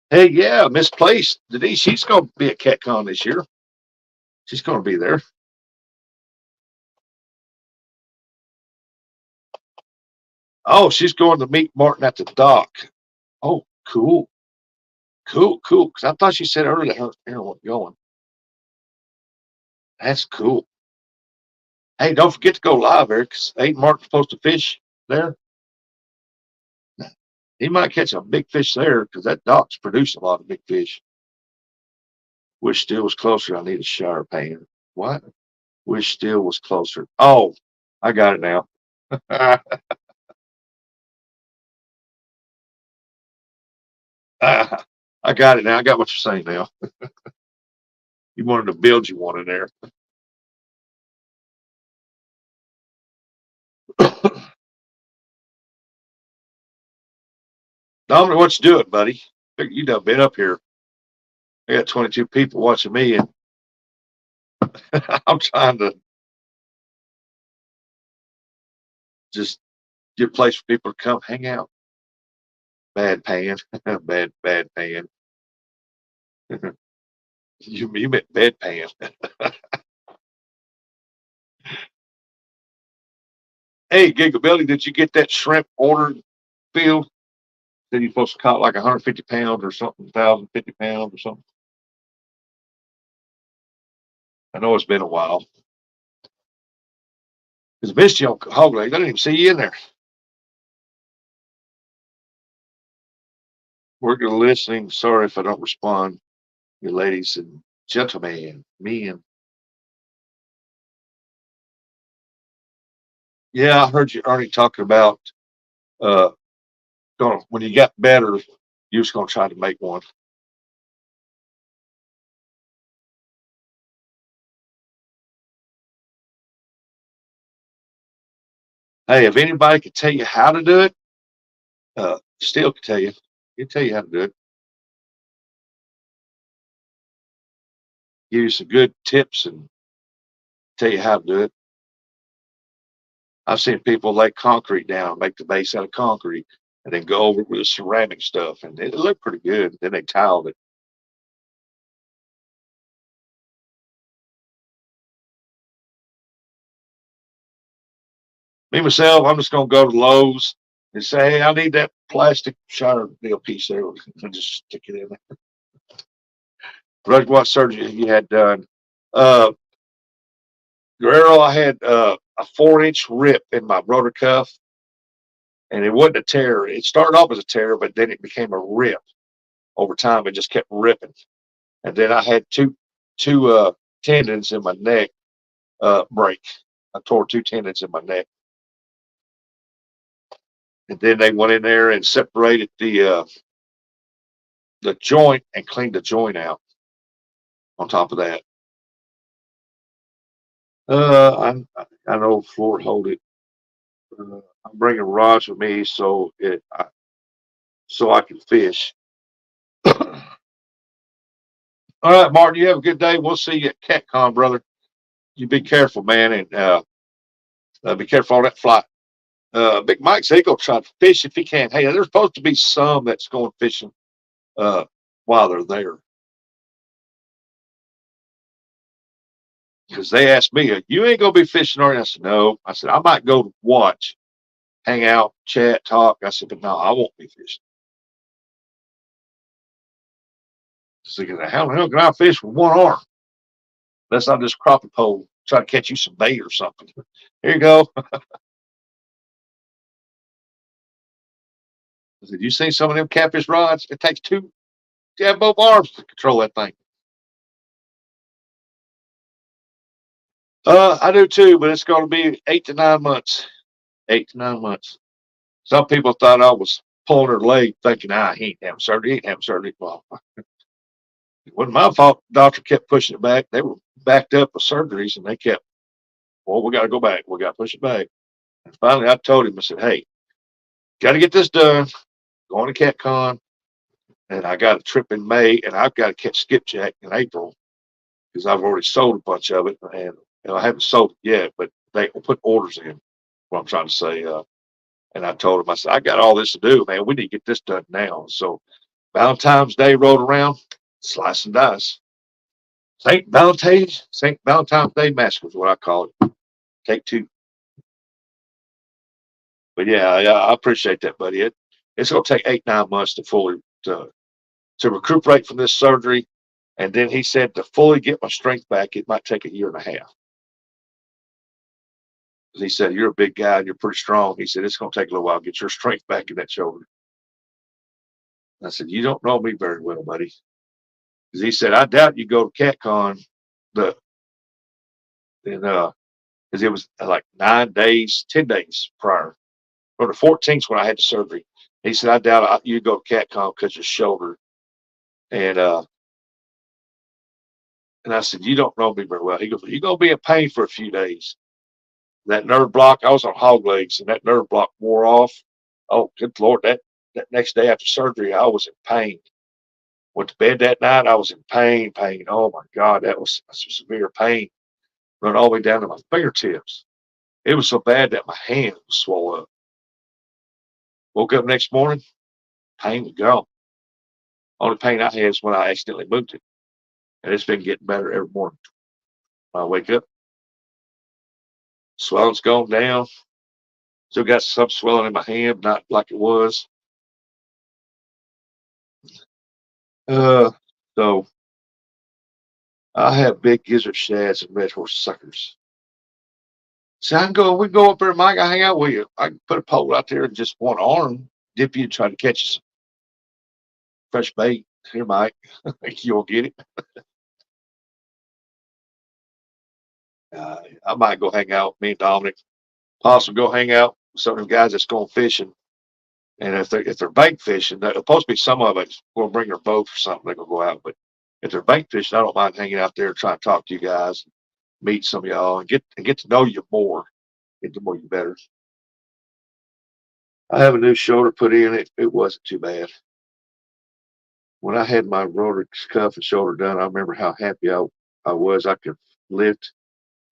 Speaker 1: hey, yeah, Misplaced. Denise, she's going to be at CatCon this year. She's going to be there. Oh, she's going to meet Martin at the dock. Oh, cool. Cool. Because I thought she said earlier that Aaron wasn't going. That's cool. Hey, don't forget to go live, Eric. Ain't Martin supposed to fish there? He might catch a big fish there because that dock's producing a lot of big fish. Wish Steel was closer. I need a shower pan. What? Wish Steel was closer. Oh, I got it now. I got it now. I got what you're saying now. You wanted to build you one in there. Dominic, what you doing, buddy? You done been up here. I got 22 people watching me, and I'm trying to just get a place for people to come hang out. Bad pan. bad pan. You meant bedpan. Hey, Gigabelly, did you get that shrimp ordered filled? Said you're supposed to caught like 150 pounds or something, 1,050 pounds or something. I know it's been a while. Because missed you on Hog Legs. I didn't even see you in there. We're going to listening. Sorry if I don't respond, you ladies and gentlemen, men. Yeah, I heard you already talking about uh, when you got better, you was going to try to make one. Hey, if anybody could tell you how to do it, still can tell you. He'll tell you how to do it. Give you some good tips and tell you how to do it. I've seen people lay concrete down, make the base out of concrete, and then go over it with the ceramic stuff, and it looked pretty good. Then they tiled it. Me myself, I'm just gonna go to Lowe's and say, "Hey, I need that plastic shower deal piece there," and just stick it in there. Reg, what surgery you had done? Uh, Guerrero, I had a 4-inch rip in my rotor cuff, and it wasn't a tear. It started off as a tear, but then it became a rip over time. It just kept ripping, and then I had two tendons in my neck break. I tore 2 tendons in my neck, and then they went in there and separated the joint and cleaned the joint out. On top of that, I know floor hold it. I'm bringing rods with me so I can fish. All right, Martin, you have a good day. We'll see you at CatCon, brother. You be careful, man, and be careful on that flight. Big Mike said he go try to fish if he can. Hey, there's supposed to be some that's going fishing uh, while they're there. Because they asked me, "You ain't gonna be fishing, are you?" I said, "No." I said, "I might go watch, hang out, chat, talk." I said, "But no, I won't be fishing." So how the hell can I fish with one arm? Unless I'm just crappie pole, try to catch you some bait or something. Here you go. I said, "You seen some of them catfish rods? It takes two to have both arms to control that thing." I do too, but it's going to be 8 to 9 months. 8 to 9 months. Some people thought I was pulling her leg, thinking, he ain't having surgery. He ain't having surgery. Well, it wasn't my fault. The doctor kept pushing it back. They were backed up with surgeries, and they kept, well, we got to go back. We got to push it back. And finally, I told him, I said, "Hey, got to get this done. Going to CatCon, and I got a trip in May, and I've got to catch skipjack in April because I've already sold a bunch of it, and I haven't sold it yet, but they will put orders in." What I'm trying to say. And I told him, I said, "I got all this to do, man. We need to get this done now." So Valentine's Day rolled around, slice and dice. St. Valentine's Day Massacre is what I call it. Take two. But yeah, I appreciate that, buddy. It's gonna take 8 9 months to fully to recuperate from this surgery. And then he said to fully get my strength back, it might take a year and a half. He said, "You're a big guy and you're pretty strong." He said, "It's gonna take a little while to get your strength back in that shoulder." I said, "You don't know me very well, buddy." Because he said, "I doubt you go to CatCon the and because it was like 9 days, 10 days prior, or the 14th when I had the surgery." He said, "I doubt you go to CatCon because your shoulder." And and I said, "You don't know me very well." He goes, "You're gonna be in pain for a few days. That nerve block, I was on hog legs, and that nerve block wore off. Oh, good Lord, that next day after surgery, I was in pain. Went to bed that night, I was in pain. Oh my God, that was some severe pain. Run all the way down to my fingertips. It was so bad that my hand was swollen up. Woke up next morning, pain was gone. Only pain I had is when I accidentally moved it. And it's been getting better every morning. When I wake up, swelling's gone down. Still got some swelling in my hand, not like it was. Uh, so I have big gizzard shads and red horse suckers. So we can go up there, Mike. I hang out with you. I can put a pole out there and just one arm, dip you and try to catch you. fresh bait. Here, Mike. You'll get it. I might go hang out. Me and Dominic possibly go hang out with some of them guys that's going fishing. And if they're bank fishing, there's supposed to be some of it will bring their boat or something. They're gonna go out. But if they're bank fishing, I don't mind hanging out there and trying to talk to you guys, meet some of y'all, and get to know you more, get to know you better. I have a new shoulder put in. It wasn't too bad. When I had my rotor cuff and shoulder done, I remember how happy I was. I could lift.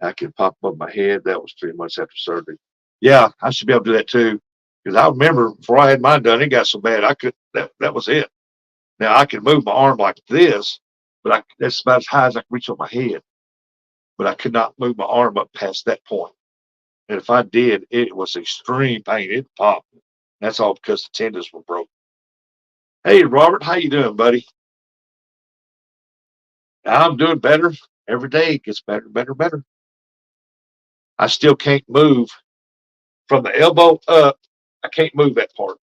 Speaker 1: I could pop above my head. That was 3 months after surgery. Yeah, I should be able to do that too. Because I remember before I had mine done, it got so bad I could that was it. Now I can move my arm like this, but that's about as high as I can reach on my head. But I could not move my arm up past that point. And if I did, it was extreme pain. It popped. That's all because the tendons were broke. Hey, Robert, how you doing, buddy? I'm doing better. Every day it gets better, better, better. I still can't move from the elbow up. I can't move that part.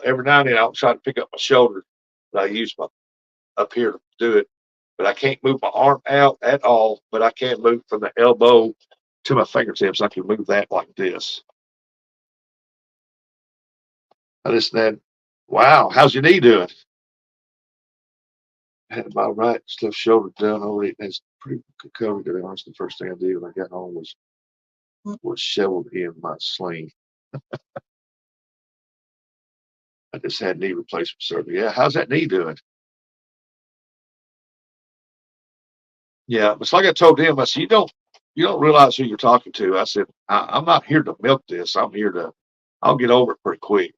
Speaker 1: Every now and then I'll try to pick up my shoulder, but I use my up here to do it. But I can't move my arm out at all. But I can move from the elbow to my fingertips. I can move that like this. I just said, wow, how's your knee doing? I had my right left shoulder done already. It's pretty covered, to be honest. The first thing I did when I got home was shoveled in my sling. I just had knee replacement surgery. Yeah, how's that knee doing? Yeah, it's like I told him. I said, you don't realize who you're talking to. I said, I'm not here to milk this. I'll get over it pretty quick.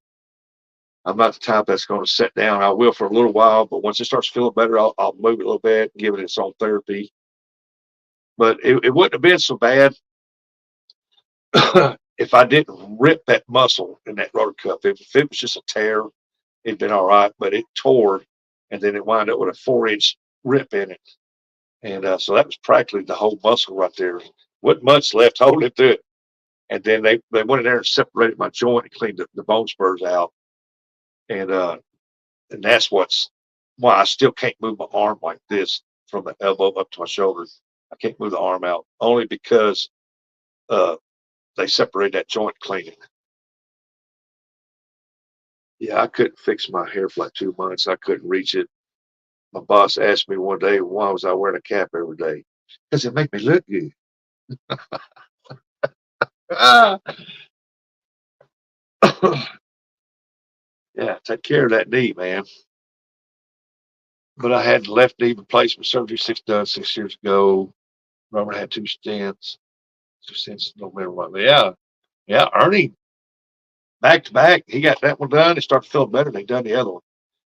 Speaker 1: I'm not the type that's going to sit down. I will for a little while, but once it starts feeling better, I'll move it a little bit, give it its own therapy. But it wouldn't have been so bad if I didn't rip that muscle in that rotor cuff. If it was just a tear, it'd been all right. But it tore, and then it wound up with a 4-inch rip in it. And so that was practically the whole muscle right there. Wasn't much left holding to it. And then they went in there and separated my joint and cleaned the bone spurs out. And that's why I still can't move my arm like this from the elbow up to my shoulder. I can't move the arm out only because uh, they separated that joint cleaning. Yeah, I couldn't fix my hair for like 2 months. I couldn't reach it. My boss asked me one day, why was I wearing a cap every day? Because it make me look good. Ah. Yeah, take care of that knee, man. But I had left knee replacement surgery 6 years ago. Robert had 2 stents. 2 stents, no matter what. Yeah, yeah. Ernie, back to back, he got that one done. He started feeling better. They done the other one.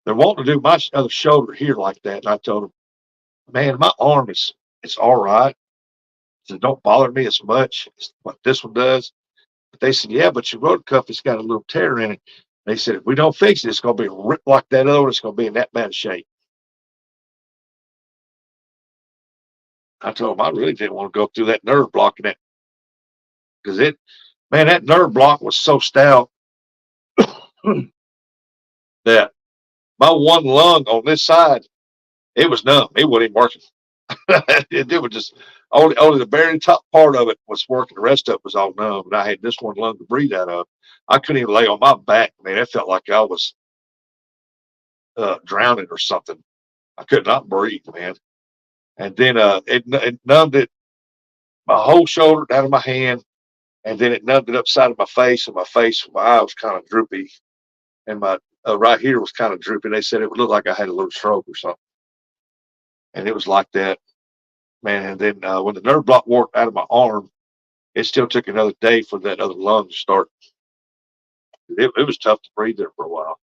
Speaker 1: They're wanting to do my other shoulder here like that. And I told them, man, my arm it's all right. It don't bother me as much as what this one does. But they said, yeah, but your rotor cuff has got a little tear in it. They said, if we don't fix it, it's going to be ripped like that other one. It's going to be in that bad shape. I told them I really didn't want to go through that nerve block in that because that nerve block was so stout that my one lung on this side, it was numb. It wasn't even working. it was just only the very top part of it was working. The rest of it was all numb. And I had this one lung to breathe out of. I couldn't even lay on my back. Man, it felt like I was drowning or something. I could not breathe, man. And then it numbed it my whole shoulder down to my hand, and then it numbed it upside of my face, and my eye was kind of droopy, and my right here was kind of droopy. They said it would look like I had a little stroke or something, and it was like that, man. And then when the nerve block worked out of my arm, it still took another day for that other lung to start. It was tough to breathe there for a while.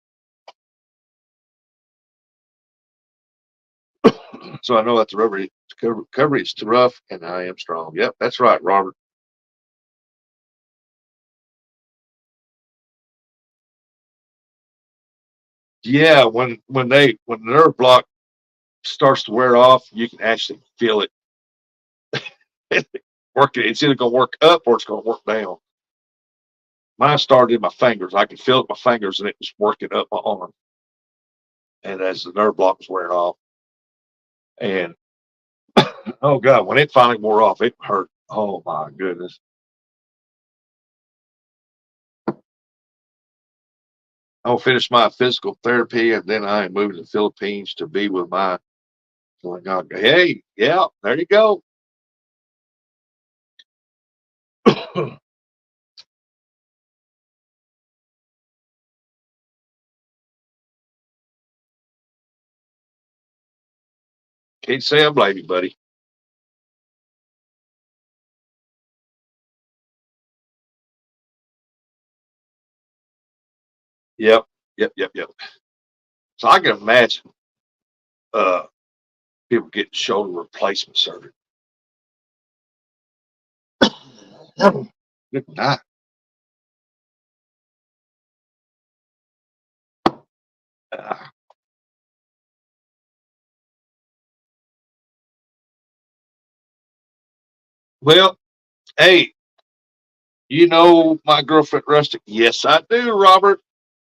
Speaker 1: So I know that the recovery is too rough, and I am strong. Yep, that's right, Robert. Yeah, when the nerve block starts to wear off, you can actually feel it working. It's either going to work up or it's going to work down. Mine started in my fingers. I could feel it in my fingers, and it was working up my arm. and as the nerve block was wearing off, and oh God, when it finally wore off, it hurt. Oh my goodness. I'll finish my physical therapy, and then I am moving to the Philippines to be with my. So I go, hey, yeah, there you go. Can't say I blame you, buddy. Yep, yep. So I can imagine uh, people getting shoulder replacement surgery. Good night. Uh, well, hey, you know my girlfriend Rustic? Yes, I do, Robert.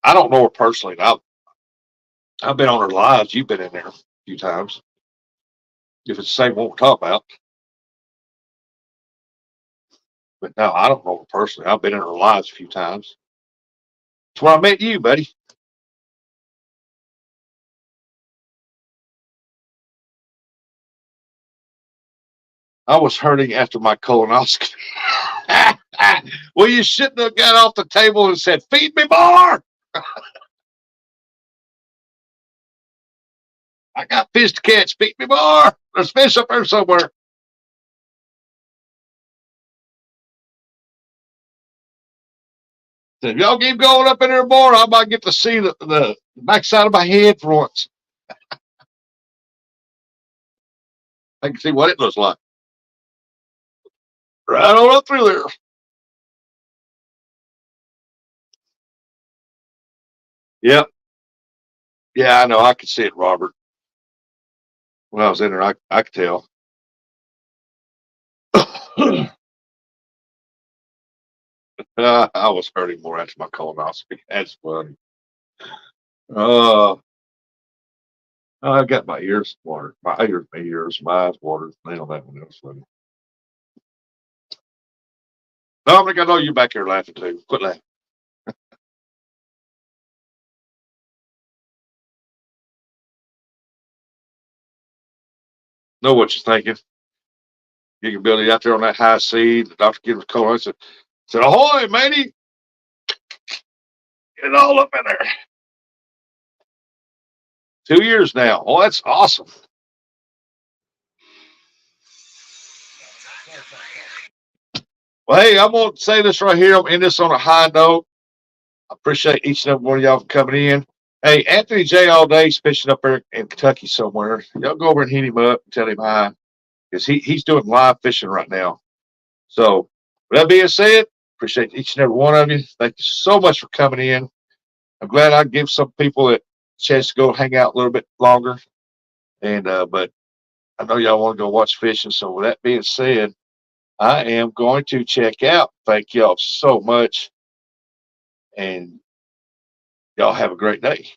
Speaker 1: I don't know her personally. I've been on her lives. You've been in there a few times. If it's the same one we're talking about. But no, I don't know her personally. I've been in her lives a few times. That's where I met you, buddy. I was hurting after my colonoscopy. Well, you shouldn't have got off the table and said, feed me more. I got fish to catch. Feed me more. There's fish up there somewhere. So if y'all keep going up in there more, I might get to see the backside of my head for once. I can see what it looks like. Right on up through there. Yep. Yeah, I know. I could see it, Robert. When I was in there, I could tell. I was hurting more after my colonoscopy. That's funny. Uh, I got my ears watered. My eyes watered. They on that one. That was funny. Dominic, I know you're back here laughing too. Quit laughing. Know what you're thinking. You can build it out there on that high seat. The doctor gives a call. I said, ahoy, matey. Get it all up in there. 2 years now. Oh, that's awesome. Well, hey, I'm going to say this right here. I'm end this on a high note. I appreciate each and every one of y'all for coming in. Hey, Anthony J. all day is fishing up there in Kentucky somewhere. Y'all go over and hit him up and tell him hi because he's doing live fishing right now. So, with that being said, appreciate each and every one of you. Thank you so much for coming in. I'm glad I give some people a chance to go hang out a little bit longer. And but I know y'all want to go watch fishing. So, with that being said, I am going to check out. Thank y'all so much. And y'all have a great day.